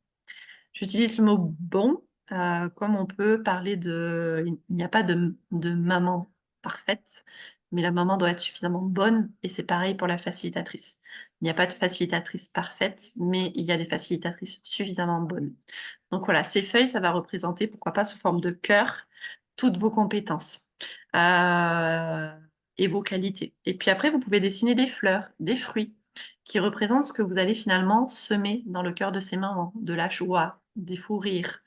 J'utilise le mot bon, comme on peut parler de. Il n'y a pas de maman parfaite, mais la maman doit être suffisamment bonne, et c'est pareil pour la facilitatrice. Il n'y a pas de facilitatrice parfaite, mais il y a des facilitatrices suffisamment bonnes. Donc voilà, ces feuilles, ça va représenter, pourquoi pas sous forme de cœur, toutes vos compétences euh, et vos qualités. Et puis après, vous pouvez dessiner des fleurs, des fruits, qui représentent ce que vous allez finalement semer dans le cœur de ces mamans, de la joie, des fous rires,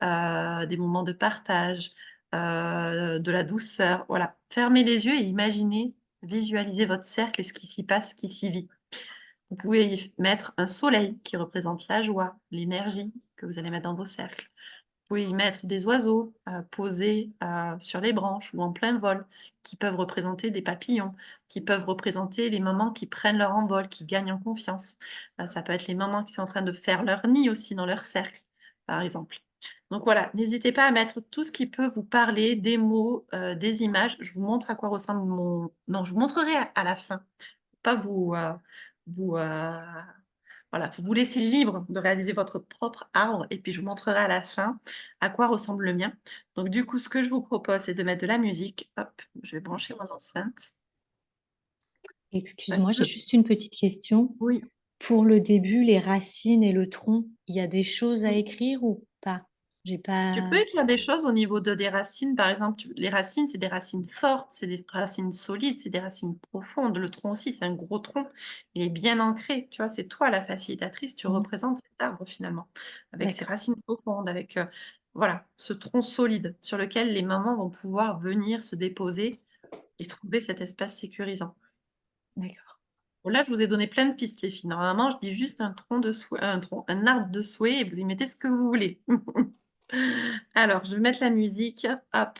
des moments de partage, de la douceur. Voilà, fermez les yeux et imaginez, visualisez votre cercle et ce qui s'y passe, ce qui s'y vit. Vous pouvez y mettre un soleil qui représente la joie, l'énergie que vous allez mettre dans vos cercles. Vous pouvez y mettre des oiseaux posés sur les branches ou en plein vol, qui peuvent représenter des papillons, qui peuvent représenter les mamans qui prennent leur envol, qui gagnent en confiance. Ça peut être les mamans qui sont en train de faire leur nid aussi dans leur cercle, par exemple. Donc voilà, n'hésitez pas à mettre tout ce qui peut vous parler, des mots, des images. Je vous montre à quoi ressemble mon. Non, je vous montrerai à la fin. Pas vous, voilà, vous laissez libre de réaliser votre propre arbre et puis je vous montrerai à la fin à quoi ressemble le mien. Donc du coup, ce que je vous propose, c'est de mettre de la musique. Hop, je vais brancher mon enceinte. Excuse-moi, j'ai juste une petite question. Oui. Pour le début, les racines et le tronc, il y a des choses à écrire ou pas? J'ai Tu pas. peux écrire des choses au niveau des racines, par exemple. Les racines, c'est des racines fortes, c'est des racines solides, c'est des racines profondes. Le tronc aussi, c'est un gros tronc. Il est bien ancré. Tu vois, c'est toi la facilitatrice, tu Mhm. représentes cet arbre finalement, avec ses D'accord. racines profondes, avec voilà, ce tronc solide sur lequel les mamans vont pouvoir venir se déposer et trouver cet espace sécurisant. D'accord. Bon, là, je vous ai donné plein de pistes, les filles. Normalement, je dis juste un tronc de souhait, un arbre de souhait et vous y mettez ce que vous voulez. Alors, je vais mettre la musique. Hop.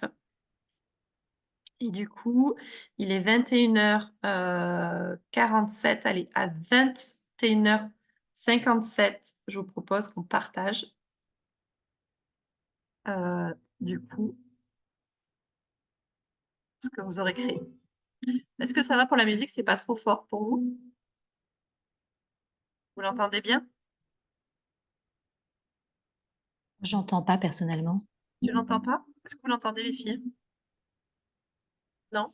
Et du coup, il est 21h47. Allez, à 21h57, je vous propose qu'on partage. Du coup, ce que vous aurez créé. Est-ce que ça va pour la musique? C'est pas trop fort pour vous? Vous l'entendez bien? J'entends pas personnellement. Tu l'entends pas? Est-ce que vous l'entendez, les filles? Non?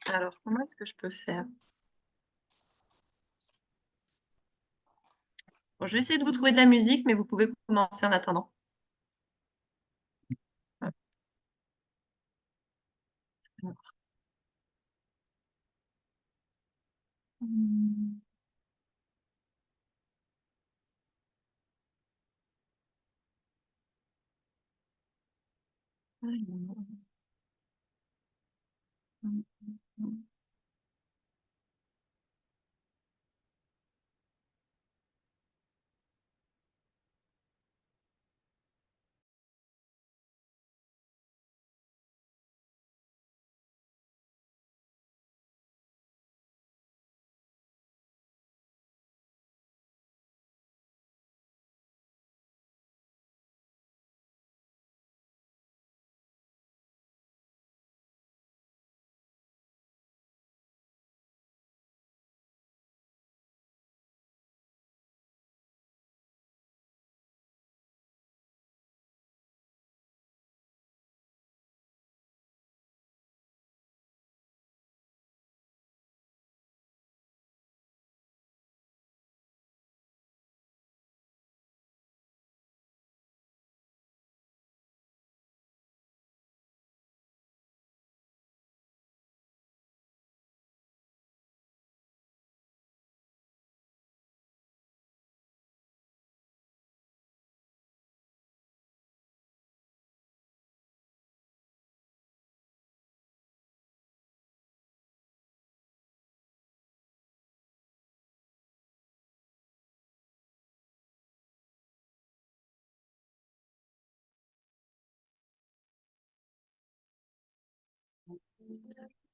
Alors, comment est-ce que je peux faire? Bon, je vais essayer de vous trouver de la musique, mais vous pouvez commencer en attendant. Hop. Alors. Hmm. Alors.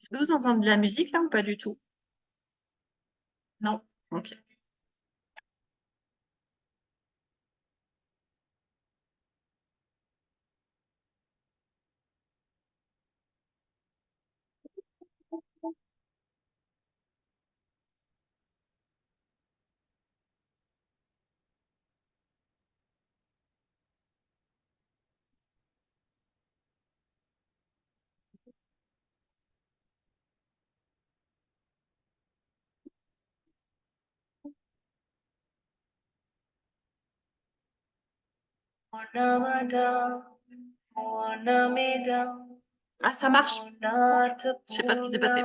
Est-ce que vous entendez de la musique là ou pas du tout? Non? Ok. Ah, ça marche. Je sais pas ce qui s'est passé.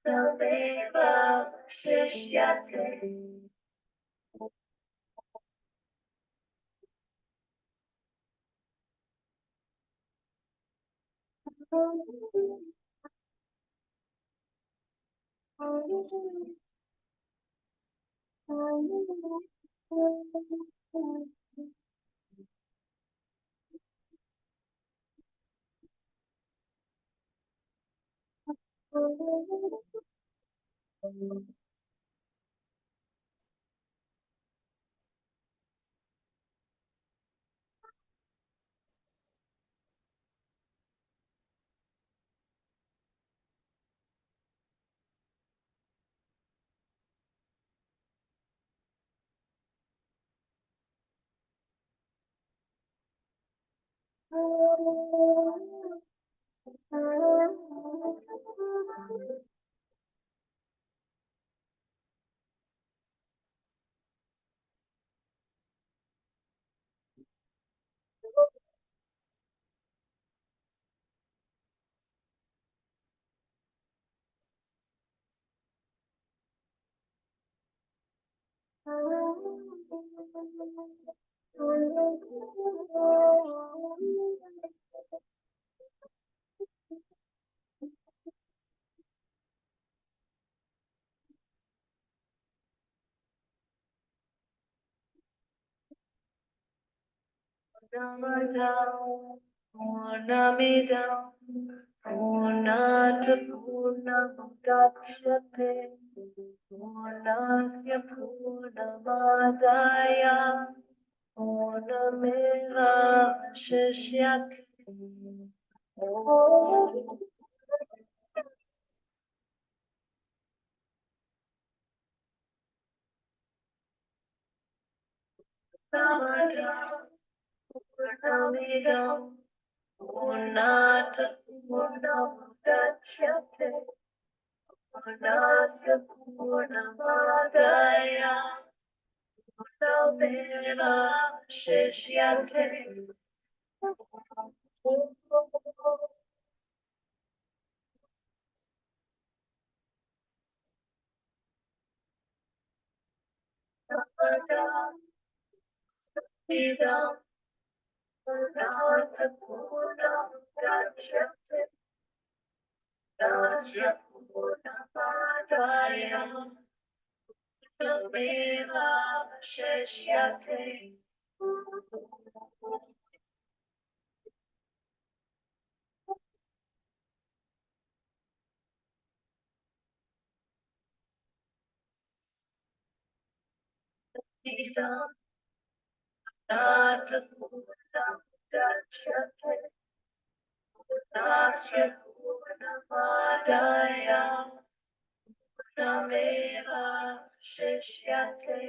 Nameva Shishyate. Purnamidam Purnat Purnamudachyate Purnasya Purnamadaya Purnameva Shishyate. Purnamidam Purnat Purnamudachyate Purnasya Purnamadaya Purnameva Shishyate. Idam Purnat Purnamudachyate Purnasya Purnamadaya Purnameva Shishyate. Idam Purnat Purnamudachyate Purnasya Purnamadaya Purnameva Shishyate.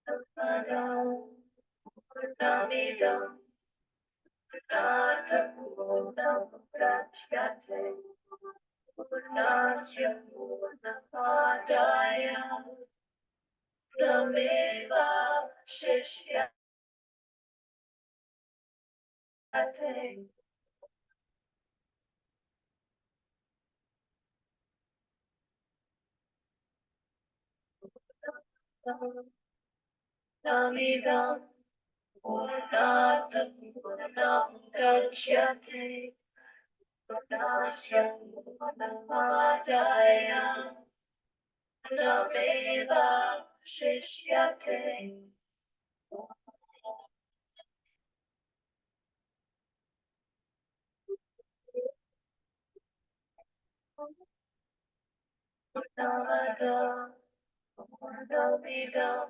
Purnamidam Purnamidam Purnat Purnamudachyate Purnasya Purnamadaya Purnameva Shishyate. Purnamidam Purnat Purnamudachyate Purnasya Purnamadaya Purnameva Shishyate. Purnamidam Purnamidam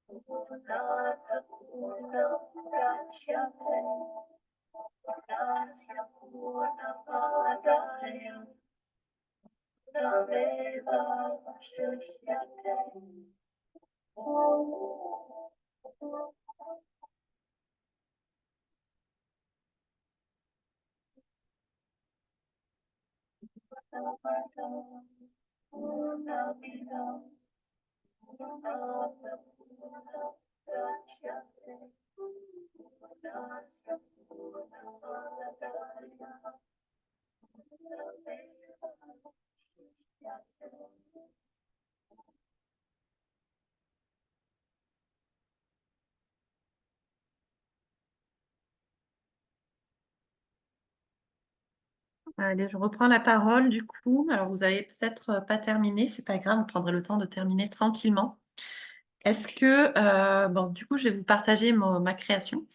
Purnat Purnamudachyate Purnasya Purnamadaya Purnameva Shishyate. Purnamidam Purnamidam Allez, je reprends la parole du coup. Alors, vous avez peut-être pas terminé, c'est pas grave, vous prendrez le temps de terminer tranquillement. Est-ce que, bon, du coup, je vais vous partager ma création.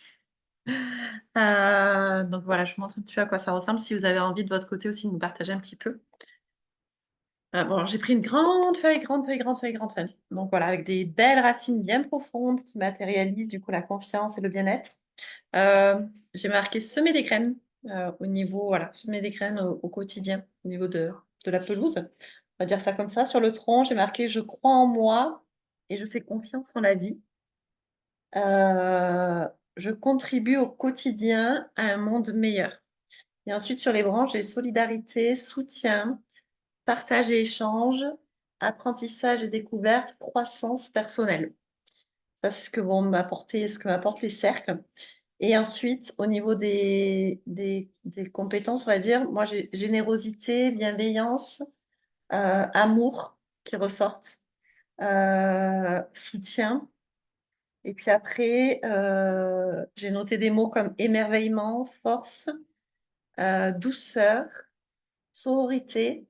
Donc voilà, je vous montre un petit peu à quoi ça ressemble. Si vous avez envie de votre côté aussi de nous partager un petit peu. Bon, alors, j'ai pris une grande feuille, grande feuille, grande feuille, grande feuille. Donc voilà, avec des belles racines bien profondes qui matérialisent du coup la confiance et le bien-être. J'ai marqué semer des graines au niveau, voilà, semer des graines au quotidien, au niveau de la pelouse. On va dire ça comme ça. Sur le tronc, j'ai marqué je crois en moi et je fais confiance en la vie. Je contribue au quotidien à un monde meilleur. Et ensuite, sur les branches, j'ai solidarité, soutien, partage et échange, apprentissage et découverte, croissance personnelle. Ça, c'est ce que vont m'apporter, ce que m'apportent les cercles. Et ensuite, au niveau des compétences, on va dire, moi, j'ai générosité, bienveillance, amour qui ressortent, soutien. Et puis après, j'ai noté des mots comme émerveillement, force, douceur, sororité,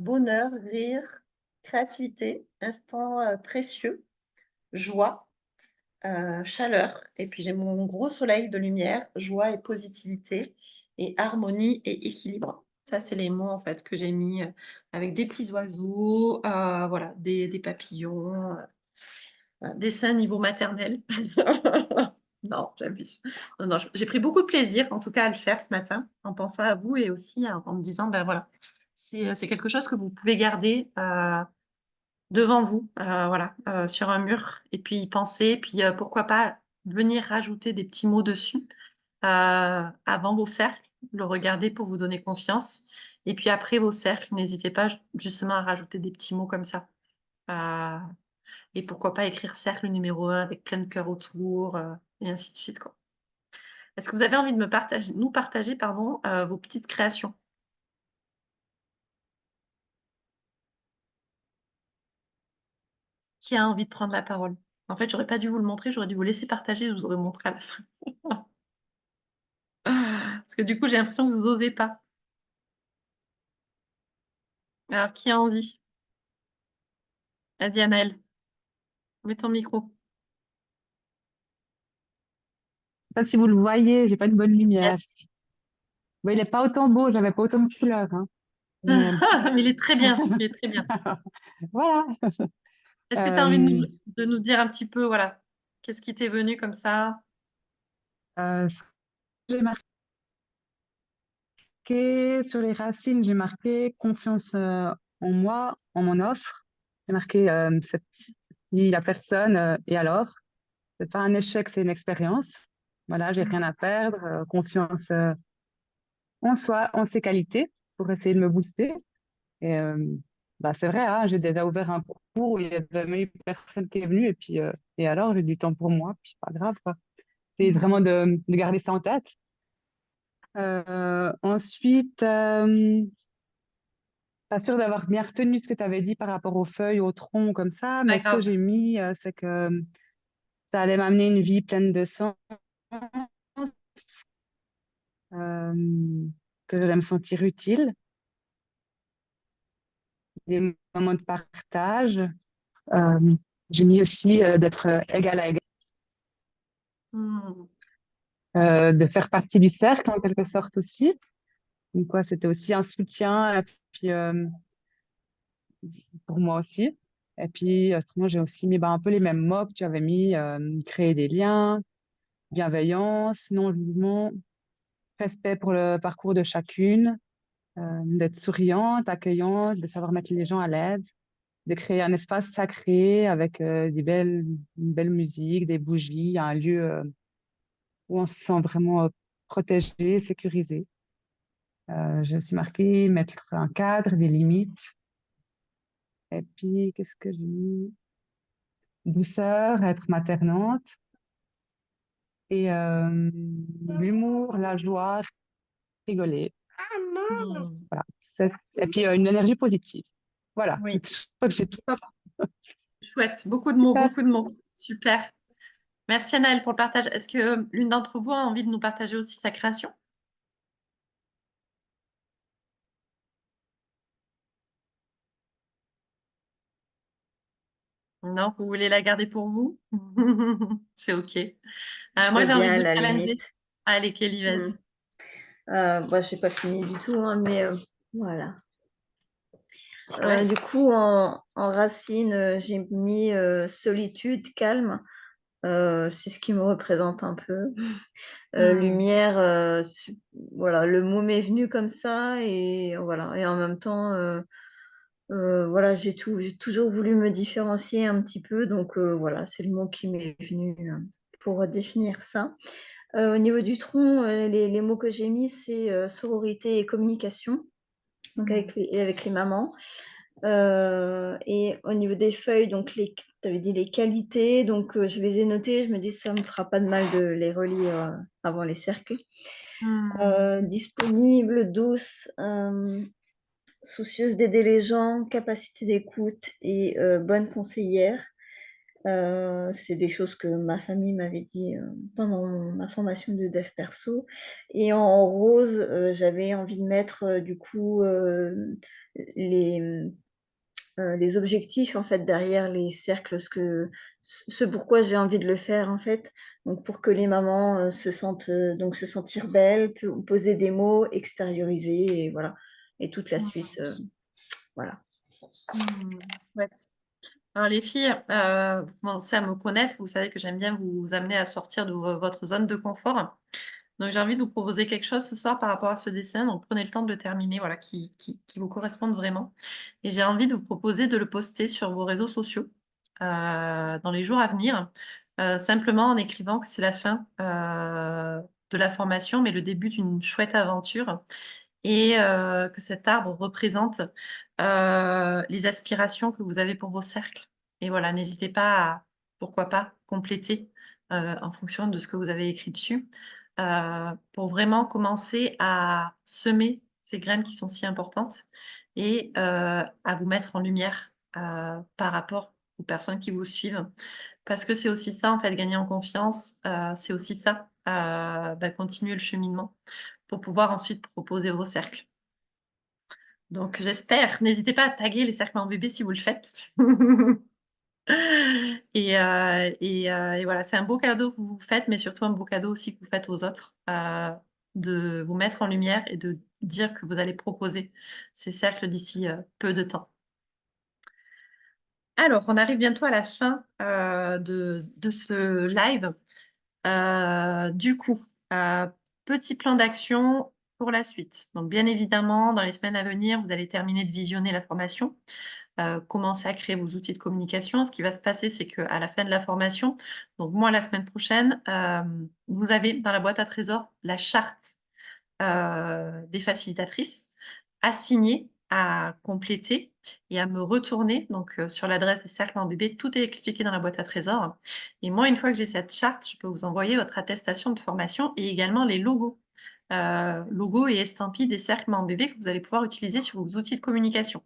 bonheur, rire, créativité, instant précieux, joie, chaleur. Et puis j'ai mon gros soleil de lumière, joie et positivité, et harmonie et équilibre. Ça, c'est les mots en fait que j'ai mis avec des petits oiseaux, voilà, des papillons, dessin niveau maternel. Non, j'abuse. Non, non, j'ai pris beaucoup de plaisir, en tout cas, à le faire ce matin, en pensant à vous et aussi en me disant, ben voilà, c'est quelque chose que vous pouvez garder devant vous, voilà, sur un mur, et puis y penser, puis pourquoi pas venir rajouter des petits mots dessus avant vos cercles, le regarder pour vous donner confiance, et puis après vos cercles, n'hésitez pas justement à rajouter des petits mots comme ça. Euh, et pourquoi pas écrire cercle numéro 1 avec plein de cœurs autour, et ainsi de suite, quoi. Est-ce que vous avez envie de nous partager, pardon, vos petites créations? Qui a envie de prendre la parole? En fait, j'aurais pas dû vous le montrer, j'aurais dû vous laisser partager, je vous aurais montré à la fin. Parce que du coup, j'ai l'impression que vous osez pas. Alors, qui a envie? Vas-y, Anaëlle, mets ton micro. Je sais pas si vous le voyez, j'ai pas une bonne lumière. Yes. Mais il est pas autant beau, j'avais pas autant de couleurs, hein. Mais Mais il est très bien, il est très bien. voilà. Est-ce que tu as envie de Euh, de nous dire un petit peu, voilà, qu'est-ce qui t'est venu comme ça? ce que j'ai marqué sur les racines, j'ai marqué confiance en moi, en mon offre. J'ai marqué si la personne et alors. C'est pas un échec, c'est une expérience. Voilà, j'ai rien à perdre, confiance en soi, en ses qualités pour essayer de me booster. Et bah, c'est vrai, hein, j'ai déjà ouvert un cours où il y a jamais eu personne qui est venue et alors j'ai du temps pour moi, puis pas grave, quoi. C'est vraiment de garder ça en tête. Ensuite, pas sûre d'avoir bien retenu ce que tu avais dit par rapport aux feuilles, aux troncs, comme ça, mais Pas ce que grave. j'ai mis, c'est que ça allait m'amener une vie pleine de sens, euh, que j'allais me sentir utile, des moments de partage. Euh, j'ai mis aussi d'être égal à égal, Hmm. de faire partie du cercle en quelque sorte aussi. Donc, quoi, c'était aussi un soutien et puis, pour moi aussi. Et puis, autrement, j'ai aussi mis bah, un peu les mêmes mots que tu avais mis, créer des liens, bienveillance, non-jugement, respect pour le parcours de chacune, d'être souriante, accueillante, de savoir mettre les gens à l'aise, de créer un espace sacré avec une belle musique, des bougies, un lieu où on se sent vraiment protégé, sécurisé. J'ai aussi marqué mettre un cadre, des limites. Et puis, qu'est-ce que j'ai mis? douceur, être maternante et l'humour, la joie, rigoler. Hmm. Voilà. Et puis une énergie positive. Voilà. Oui, Je crois que j'ai tout. top. Chouette. Beaucoup de mots, Super. beaucoup de mots. Super. Merci Anaëlle pour le partage. Est-ce que l'une d'entre vous a envie de nous partager aussi sa création? Non, vous voulez la garder pour vous? C'est OK. Je Moi, veux j'ai envie bien de à vous la challenger. limite. Allez, Kelly, Hmm. vas-y. Bah, j'ai pas fini du tout, hein, mais voilà. Ouais. Du coup, en racine, j'ai mis solitude, calme. C'est ce qui me représente un peu. Hmm. Lumière, voilà, le mot m'est venu comme ça et voilà. Et en même temps, voilà, j'ai toujours voulu me différencier un petit peu, donc voilà, c'est le mot qui m'est venu pour définir ça. Au niveau du tronc, les mots que j'ai mis, c'est sororité et communication, donc Hmm. avec les mamans. Et au niveau des feuilles, donc tu avais dit les qualités, donc je les ai notées. Je me dis ça me fera pas de mal de les relire avant les cercles. Hmm. Disponible, douce, soucieuse d'aider les gens, capacité d'écoute et bonne conseillère. C'est des choses que ma famille m'avait dit pendant ma formation de dev perso. Et en rose, j'avais envie de mettre du coup les objectifs en fait derrière les cercles, ce pourquoi j'ai envie de le faire en fait. Donc pour que les mamans se sentir belles, poser des mots, extérioriser et voilà. Et toute la suite, voilà. Hmm. Chouette. Alors les filles, vous commencez à me connaître, vous savez que j'aime bien vous amener à sortir de votre zone de confort. Donc j'ai envie de vous proposer quelque chose ce soir par rapport à ce dessin. Donc prenez le temps de le terminer, voilà, qui vous corresponde vraiment. Et j'ai envie de vous proposer de le poster sur vos réseaux sociaux dans les jours à venir, simplement en écrivant que c'est la fin de la formation, mais le début d'une chouette aventure et que cet arbre représente les aspirations que vous avez pour vos cercles. Et voilà, n'hésitez pas à, pourquoi pas, compléter en fonction de ce que vous avez écrit dessus, pour vraiment commencer à semer ces graines qui sont si importantes et à vous mettre en lumière par rapport aux personnes qui vous suivent. Parce que c'est aussi ça, en fait, gagner en confiance, c'est aussi ça, continuer le cheminement pour pouvoir ensuite proposer vos cercles. Donc j'espère, n'hésitez pas à taguer les cercles en bébé si vous le faites. Et voilà, c'est un beau cadeau que vous vous faites, mais surtout un beau cadeau aussi que vous faites aux autres, de vous mettre en lumière et de dire que vous allez proposer ces cercles d'ici peu de temps. Alors, on arrive bientôt à la fin de ce live. Du coup, petit plan d'action pour la suite. Donc, bien évidemment, dans les semaines à venir, vous allez terminer de visionner la formation, commencer à créer vos outils de communication. Ce qui va se passer, c'est qu'à la fin de la formation, donc moi, la semaine prochaine, vous avez dans la boîte à trésors la charte des facilitatrices à signer, à compléter et à me retourner donc sur l'adresse des cercles en bébé. Tout est expliqué dans la boîte à trésors. Et moi, une fois que j'ai cette charte, je peux vous envoyer votre attestation de formation et également les logos et estampilles des cercles en bébé que vous allez pouvoir utiliser sur vos outils de communication.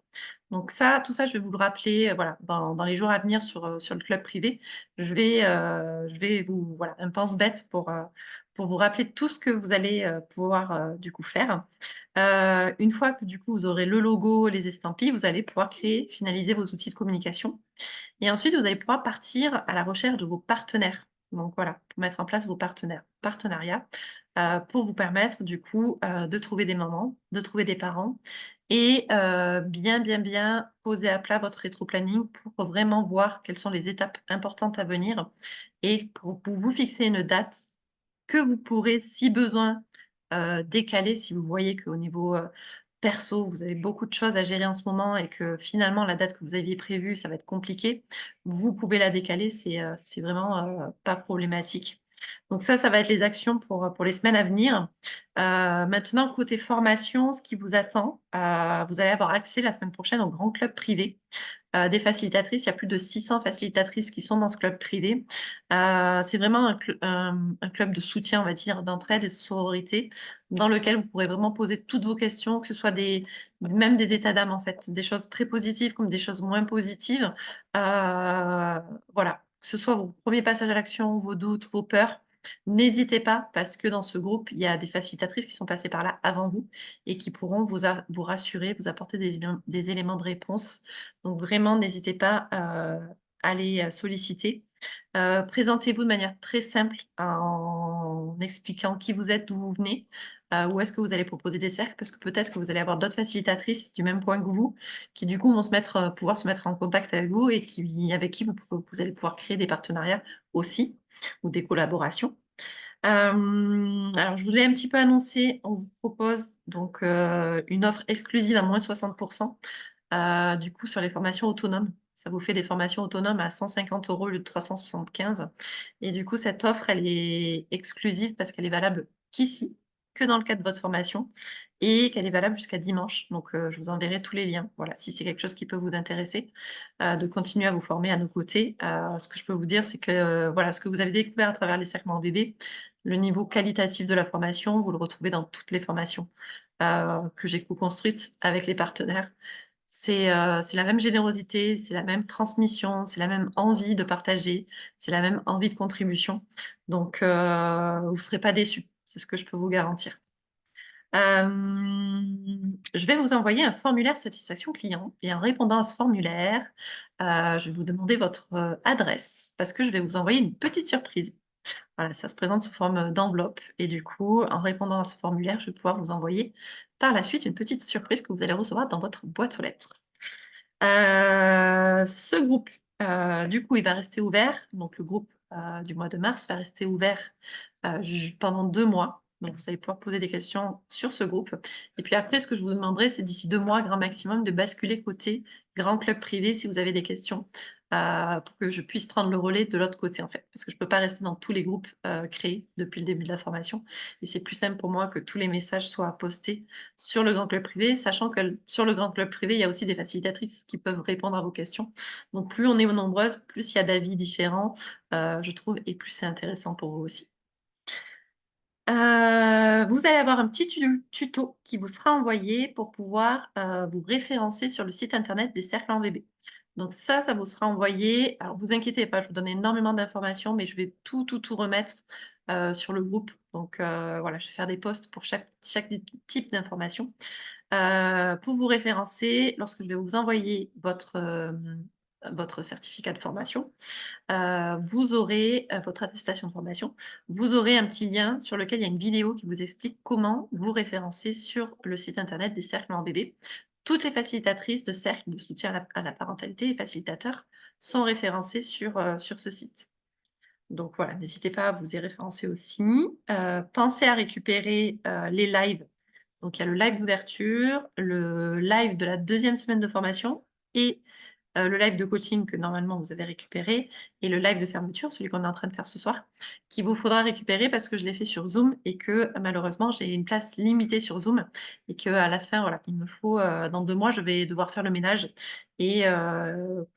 Donc ça, tout ça, je vais vous le rappeler voilà, dans les jours à venir sur le club privé. Je vais vous, voilà, un pense-bête pour vous rappeler tout ce que vous allez pouvoir du coup faire. Une fois que du coup vous aurez le logo, les estampilles, vous allez pouvoir créer, finaliser vos outils de communication. Et ensuite, vous allez pouvoir partir à la recherche de vos partenaires. Donc voilà, pour mettre en place vos partenariats, pour vous permettre du coup de trouver des mamans, de trouver des parents et bien poser à plat votre rétro-planning pour vraiment voir quelles sont les étapes importantes à venir et pour vous fixer une date que vous pourrez, si besoin, décaler si vous voyez qu'au niveau perso, vous avez beaucoup de choses à gérer en ce moment et que finalement la date que vous aviez prévue, ça va être compliqué. Vous pouvez la décaler, c'est vraiment pas problématique. Donc ça va être les actions pour les semaines à venir. Maintenant, côté formation, ce qui vous attend, vous allez avoir accès la semaine prochaine au grand club privé des facilitatrices. Il y a plus de 600 facilitatrices qui sont dans ce club privé. C'est vraiment un club de soutien, on va dire, d'entraide et de sororité, dans lequel vous pourrez vraiment poser toutes vos questions, que ce soit même des états d'âme, en fait, des choses très positives comme des choses moins positives. Voilà, que ce soit vos premiers passages à l'action, vos doutes, vos peurs. N'hésitez pas, parce que dans ce groupe, il y a des facilitatrices qui sont passées par là avant vous et qui pourront vous rassurer, vous apporter des éléments de réponse. Donc vraiment, n'hésitez pas à les solliciter. Présentez-vous de manière très simple en expliquant qui vous êtes, d'où vous venez, où est-ce que vous allez proposer des cercles, parce que peut-être que vous allez avoir d'autres facilitatrices du même point que vous, qui du coup vont pouvoir se mettre en contact avec vous et avec qui vous allez pouvoir créer des partenariats aussi, ou des collaborations. Alors, je vous l'ai un petit peu annoncé, on vous propose donc une offre exclusive à moins 60%, du coup, sur les formations autonomes. Ça vous fait des formations autonomes à 150 € au lieu de 375. Et du coup, cette offre, elle est exclusive parce qu'elle est valable qu'ici, que dans le cadre de votre formation, et qu'elle est valable jusqu'à dimanche. Donc, je vous enverrai tous les liens. Voilà, si c'est quelque chose qui peut vous intéresser, de continuer à vous former à nos côtés. Ce que je peux vous dire, c'est que voilà, ce que vous avez découvert à travers les cercles en bébé, le niveau qualitatif de la formation, vous le retrouvez dans toutes les formations que j'ai co-construites avec les partenaires. C'est la même générosité, c'est la même transmission, c'est la même envie de partager, c'est la même envie de contribution. Donc, vous ne serez pas déçus, c'est ce que je peux vous garantir. Je vais vous envoyer un formulaire satisfaction client et en répondant à ce formulaire, je vais vous demander votre adresse parce que je vais vous envoyer une petite surprise. Voilà, ça se présente sous forme d'enveloppe et du coup, en répondant à ce formulaire, je vais pouvoir vous envoyer par la suite une petite surprise que vous allez recevoir dans votre boîte aux lettres. Ce groupe, du coup, il va rester ouvert. Donc, le groupe du mois de mars va rester ouvert pendant 2 mois. Donc, vous allez pouvoir poser des questions sur ce groupe. Et puis après, ce que je vous demanderai, c'est d'ici 2 mois, grand maximum, de basculer côté grand club privé si vous avez des questions pour que je puisse prendre le relais de l'autre côté, en fait. Parce que je ne peux pas rester dans tous les groupes créés depuis le début de la formation. Et c'est plus simple pour moi que tous les messages soient postés sur le grand club privé, sachant que sur le grand club privé, il y a aussi des facilitatrices qui peuvent répondre à vos questions. Donc, plus on est nombreuses, plus il y a d'avis différents, je trouve, et plus c'est intéressant pour vous aussi. Vous allez avoir un petit tuto qui vous sera envoyé pour pouvoir vous référencer sur le site internet des cercles en bébé. Donc ça vous sera envoyé. Alors vous inquiétez pas, je vous donne énormément d'informations, mais je vais tout remettre sur le groupe. Donc voilà, je vais faire des posts pour chaque type d'information. Pour vous référencer, lorsque je vais vous envoyer votre certificat de formation, vous aurez votre attestation de formation, vous aurez un petit lien sur lequel il y a une vidéo qui vous explique comment vous référencer sur le site internet des cercles en bébé. Toutes les facilitatrices de cercles de soutien à la parentalité et facilitateurs sont référencés sur ce site. Donc voilà, n'hésitez pas à vous y référencer aussi. Pensez à récupérer les lives. Donc il y a le live d'ouverture, le live de la 2e semaine de formation et le live de coaching que normalement vous avez récupéré et le live de fermeture, celui qu'on est en train de faire ce soir, qu'il vous faudra récupérer parce que je l'ai fait sur Zoom et que malheureusement j'ai une place limitée sur Zoom et qu'à la fin, voilà, il me faut, dans 2 mois, je vais devoir faire le ménage et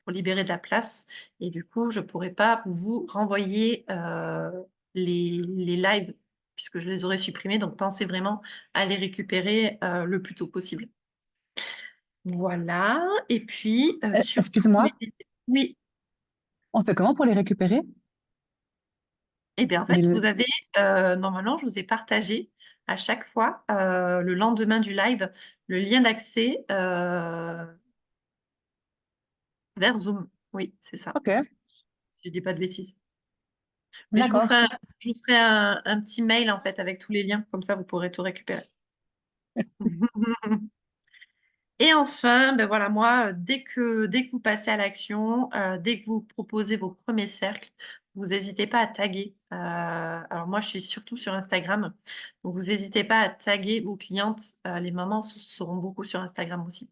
pour libérer de la place et du coup, je ne pourrai pas vous renvoyer les lives puisque je les aurais supprimés. Donc, pensez vraiment à les récupérer le plus tôt possible. Voilà, et puis surtout, Excuse-moi, oui, on fait comment pour les récupérer? et bien en fait, vous avez, normalement, je vous ai partagé à chaque fois, le lendemain du live, le lien d'accès vers Zoom. Oui, c'est ça, Ok, si je dis pas de bêtises. Mais d'accord. je vous ferai un petit mail en fait avec tous les liens, comme ça vous pourrez tout récupérer. Et enfin, ben voilà, moi, dès que vous passez à l'action, dès que vous proposez vos premiers cercles, vous n'hésitez pas à taguer Alors moi, je suis surtout sur Instagram. Donc, vous n'hésitez pas à taguer vos clientes. Les mamans seront beaucoup sur Instagram aussi.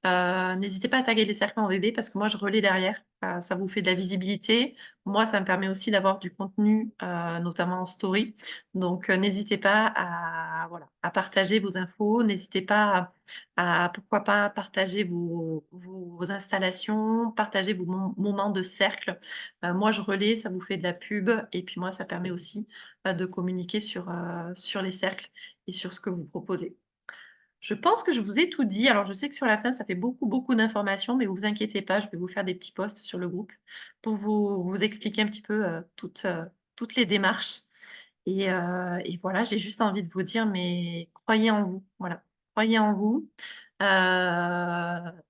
N'hésitez pas à taguer les cercles en bébé parce que moi, je relais derrière. Ça vous fait de la visibilité. Moi, ça me permet aussi d'avoir du contenu, notamment en story. Donc, n'hésitez pas voilà, à partager vos infos. N'hésitez pas pourquoi pas, partager vos installations, partager vos moments de cercle. Moi, je relais, ça vous fait de la pub. Et puis moi, ça permet aussi de communiquer sur les cercles et sur ce que vous proposez. Je pense que je vous ai tout dit. Alors, je sais que sur la fin, ça fait beaucoup, beaucoup d'informations, mais vous inquiétez pas, je vais vous faire des petits posts sur le groupe pour vous expliquer un petit peu toutes les démarches. Et voilà, j'ai juste envie de vous dire, mais croyez en vous. Voilà, croyez en vous.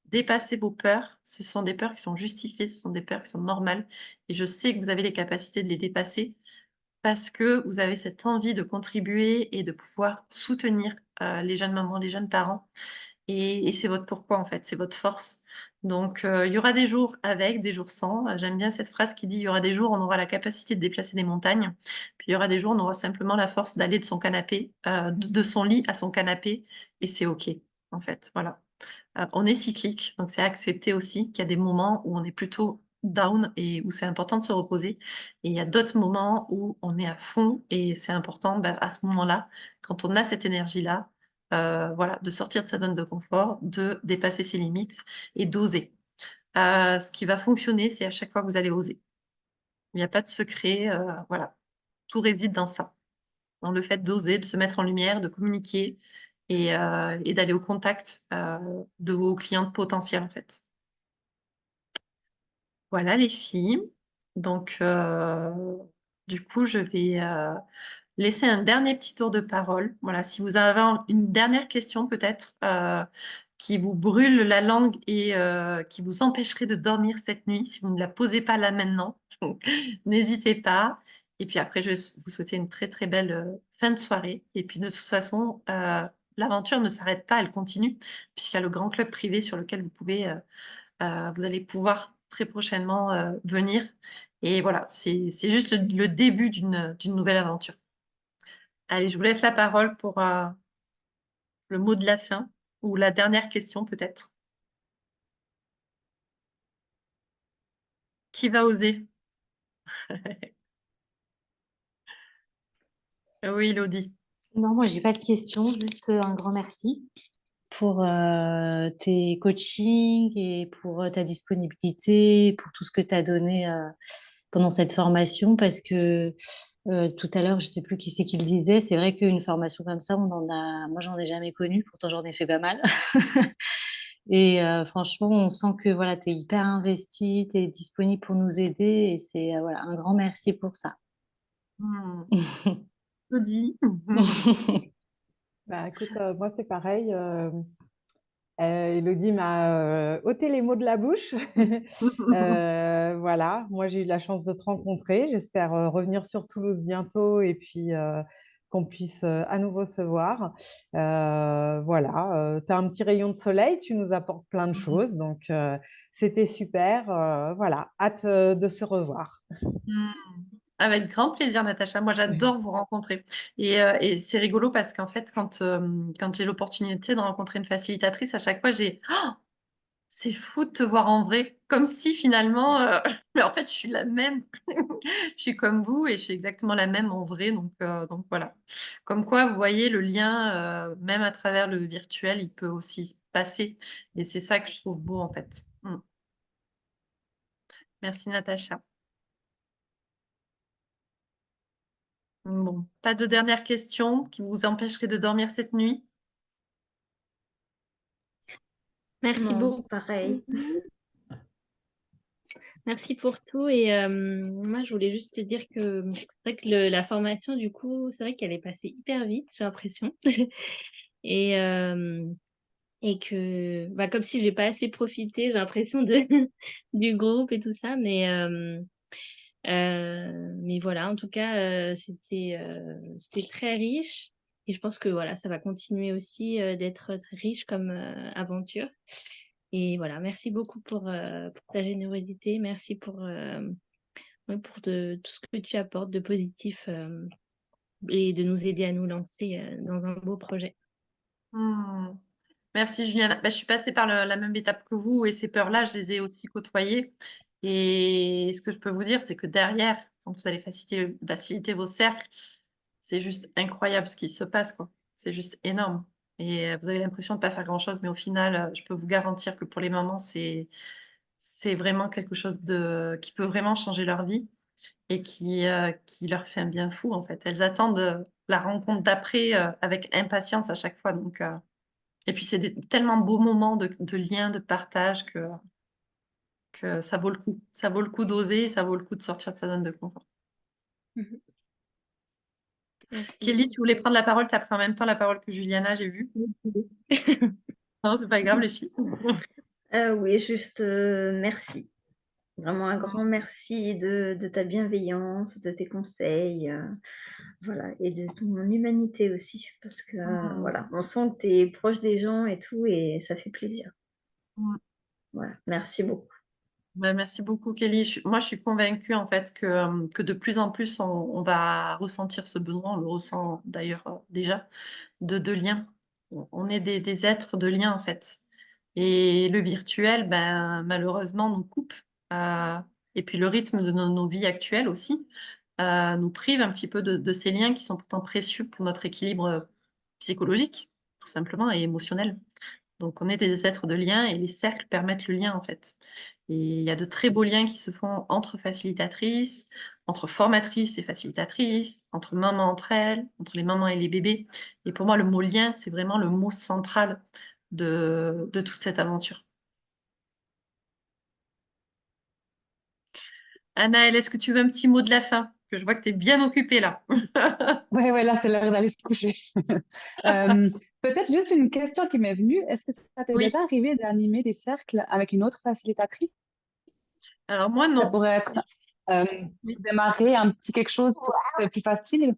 Dépassez vos peurs. Ce sont des peurs qui sont justifiées, ce sont des peurs qui sont normales. Et je sais que vous avez les capacités de les dépasser parce que vous avez cette envie de contribuer et de pouvoir soutenir les jeunes mamans, les jeunes parents. Et c'est votre pourquoi, en fait, c'est votre force. Donc, il y aura des jours avec, des jours sans. J'aime bien cette phrase qui dit, il y aura des jours où on aura la capacité de déplacer des montagnes, puis il y aura des jours où on aura simplement la force d'aller de son canapé, de son lit à son canapé, et c'est OK, en fait, voilà. On est cyclique, donc c'est accepter aussi qu'il y a des moments où on est plutôt down et où c'est important de se reposer. Et il y a d'autres moments où on est à fond et c'est important, à ce moment-là, quand on a cette énergie-là, voilà, de sortir de sa zone de confort, de dépasser ses limites et d'oser. Ce qui va fonctionner, c'est à chaque fois que vous allez oser. Il n'y a pas de secret, voilà. Tout réside dans ça, dans le fait d'oser, de se mettre en lumière, de communiquer et d'aller au contact de vos clientes potentielles, en fait. Voilà les filles. Donc, du coup, je vais laisser un dernier petit tour de parole. Voilà, si vous avez une dernière question peut-être qui vous brûle la langue et qui vous empêcherait de dormir cette nuit, si vous ne la posez pas là maintenant, n'hésitez pas. Et puis après, je vais vous souhaiter une très très belle fin de soirée. Et puis de toute façon, l'aventure ne s'arrête pas, elle continue, puisqu'il y a le grand club privé sur lequel vous allez pouvoir très prochainement venir. Et voilà, c'est juste le début d'une nouvelle aventure. Allez, je vous laisse la parole pour le mot de la fin ou la dernière question peut-être. Qui va oser? Oui, Elodie. Non, moi, j'ai pas de questions, juste un grand merci pour tes coachings et pour ta disponibilité, pour tout ce que tu as donné pendant cette formation, parce que tout à l'heure, je sais plus qui c'est qui le disait, c'est vrai qu'une formation comme ça, moi, j'en ai jamais connu, pourtant j'en ai fait pas mal. Et franchement, on sent que voilà, tu es hyper investie, tu es disponible pour nous aider et c'est voilà, un grand merci pour ça. Elodie. Bah, écoute, moi, c'est pareil. Elodie m'a ôté les mots de la bouche. Voilà, moi j'ai eu la chance de te rencontrer. J'espère revenir sur Toulouse bientôt et puis qu'on puisse à nouveau se voir. Voilà, tu as un petit rayon de soleil, tu nous apportes plein de choses, donc c'était super. Voilà, hâte de se revoir. Avec grand plaisir, Natacha. Moi, j'adore vous rencontrer. Et c'est rigolo parce qu'en fait, quand j'ai l'opportunité de rencontrer une facilitatrice, à chaque fois, c'est fou de te voir en vrai. Comme si finalement, mais en fait, je suis la même. Je suis comme vous et je suis exactement la même en vrai. Donc voilà. Comme quoi, vous voyez, le lien, même à travers le virtuel, il peut aussi se passer. Et c'est ça que je trouve beau, en fait. Merci, Natacha. Bon, pas de dernière question qui vous empêcherait de dormir cette nuit? Merci Non, beaucoup. pareil. Merci pour tout. Et moi, je voulais juste te dire que c'est vrai que la formation, du coup, c'est vrai qu'elle est passée hyper vite, j'ai l'impression. Et, et que, bah, comme si j'ai pas assez profité, j'ai l'impression du groupe et tout ça. Mais voilà, en tout cas, c'était très riche. Et je pense que voilà, ça va continuer aussi d'être très riche comme aventure. Et voilà, merci beaucoup pour ta générosité. Merci pour pour tout ce que tu apportes de positif et de nous aider à nous lancer dans un beau projet. Hmm. Merci Juliana. Bah, je suis passée par la même étape que vous et ces peurs-là, je les ai aussi côtoyées. Et ce que je peux vous dire, c'est que derrière, quand vous allez faciliter vos cercles, c'est juste incroyable ce qui se passe, quoi. C'est juste énorme. Et vous avez l'impression de ne pas faire grand-chose, mais au final, je peux vous garantir que pour les mamans, c'est vraiment quelque chose qui peut vraiment changer leur vie et qui leur fait un bien fou, en fait. Elles attendent la rencontre d'après avec impatience à chaque fois. Donc, et puis, c'est tellement beaux moments de lien, de partage que ça vaut le coup. Ça vaut le coup d'oser, ça vaut le coup de sortir de sa zone de confort. Merci. Kelly, tu voulais prendre la parole, tu as pris en même temps la parole que Juliana, j'ai vu. Non, c'est pas grave, les filles. Oui, juste merci. Vraiment un grand merci de ta bienveillance, de tes conseils, voilà, et de ton humanité aussi, parce que voilà, on sent que tu es proche des gens et tout, et ça fait plaisir. Mm. Voilà, merci beaucoup. Bah, merci beaucoup, Kelly. Moi, je suis convaincue en fait que de plus en plus, on va ressentir ce besoin, on le ressent d'ailleurs déjà, de lien. On est des êtres de lien en fait. Et le virtuel, ben, malheureusement, nous coupe. euh, et puis le rythme de nos vies actuelles aussi nous prive un petit peu de ces liens qui sont pourtant précieux pour notre équilibre psychologique, tout simplement, et émotionnel. Donc, on est des êtres de lien et les cercles permettent le lien, en fait. Et il y a de très beaux liens qui se font entre facilitatrices, entre formatrices et facilitatrices, entre mamans entre elles, entre les mamans et les bébés. Et pour moi, le mot lien, c'est vraiment le mot central de toute cette aventure. Anaëlle, est-ce que tu veux un petit mot de la fin? Que je vois que tu es bien occupée là. Ouais, là, c'est l'heure d'aller se coucher. Peut-être juste une question qui m'est venue. Est-ce que ça t'est Oui, déjà arrivé d'animer des cercles avec une autre facilitatrice? alors moi, Ça non. pourrait être euh, Oui. pour démarrer un petit quelque chose pour que c'est plus facile.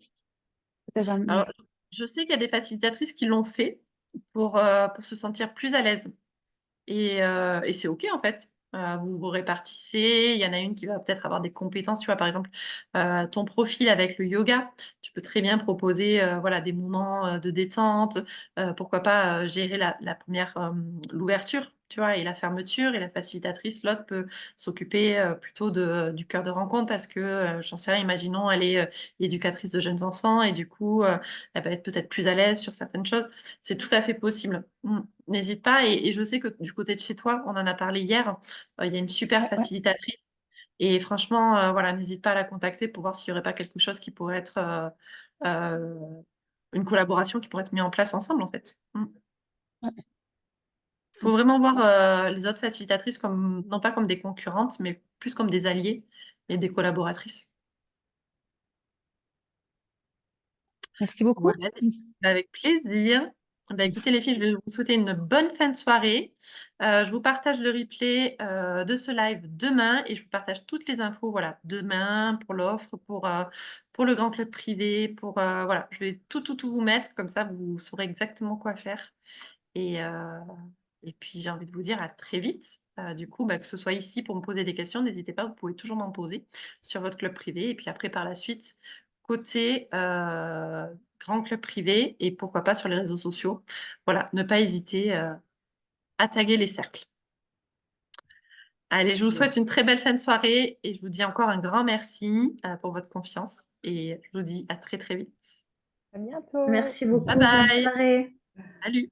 Peut-être jamais. Alors, je sais qu'il y a des facilitatrices qui l'ont fait pour se sentir plus à l'aise. Et c'est OK en fait. Vous vous répartissez. Il y en a une qui va peut-être avoir des compétences. Tu vois, par exemple, ton profil avec le yoga, tu peux très bien proposer voilà, des moments de détente. Pourquoi pas gérer la première, l'ouverture, tu vois, et la fermeture. Et la facilitatrice, l'autre, peut s'occuper plutôt du cœur de rencontre parce que, j'en sais rien, imaginons, elle est éducatrice de jeunes enfants et du coup, elle va être peut-être plus à l'aise sur certaines choses. C'est tout à fait possible. N'hésite pas. Et je sais que du côté de chez toi, on en a parlé hier, il y a une super Ouais, ouais. facilitatrice. Et franchement, voilà, n'hésite pas à la contacter pour voir s'il n'y aurait pas quelque chose qui pourrait être euh, une collaboration qui pourrait être mise en place ensemble, en fait. Il faut Merci. vraiment voir les autres facilitatrices comme, non pas comme des concurrentes, mais plus comme des alliés et des collaboratrices. Merci beaucoup. Voilà, avec plaisir. Bah, écoutez les filles, je vais vous souhaiter une bonne fin de soirée. Je vous partage le replay de ce live demain et je vous partage toutes les infos voilà, demain pour l'offre, pour le grand club privé, voilà, je vais tout vous mettre, comme ça vous saurez exactement quoi faire. Et, euh, et puis j'ai envie de vous dire à très vite. Du coup, bah, que ce soit ici pour me poser des questions, n'hésitez pas, vous pouvez toujours m'en poser sur votre club privé. Et puis après, par la suite, côté grand club privé et pourquoi pas sur les réseaux sociaux. Voilà, ne pas hésiter à taguer les cercles. Allez, je vous souhaite une très belle fin de soirée et je vous dis encore un grand merci pour votre confiance et je vous dis à très très vite. À bientôt. Merci beaucoup, Bye bonne bye. soirée. Salut.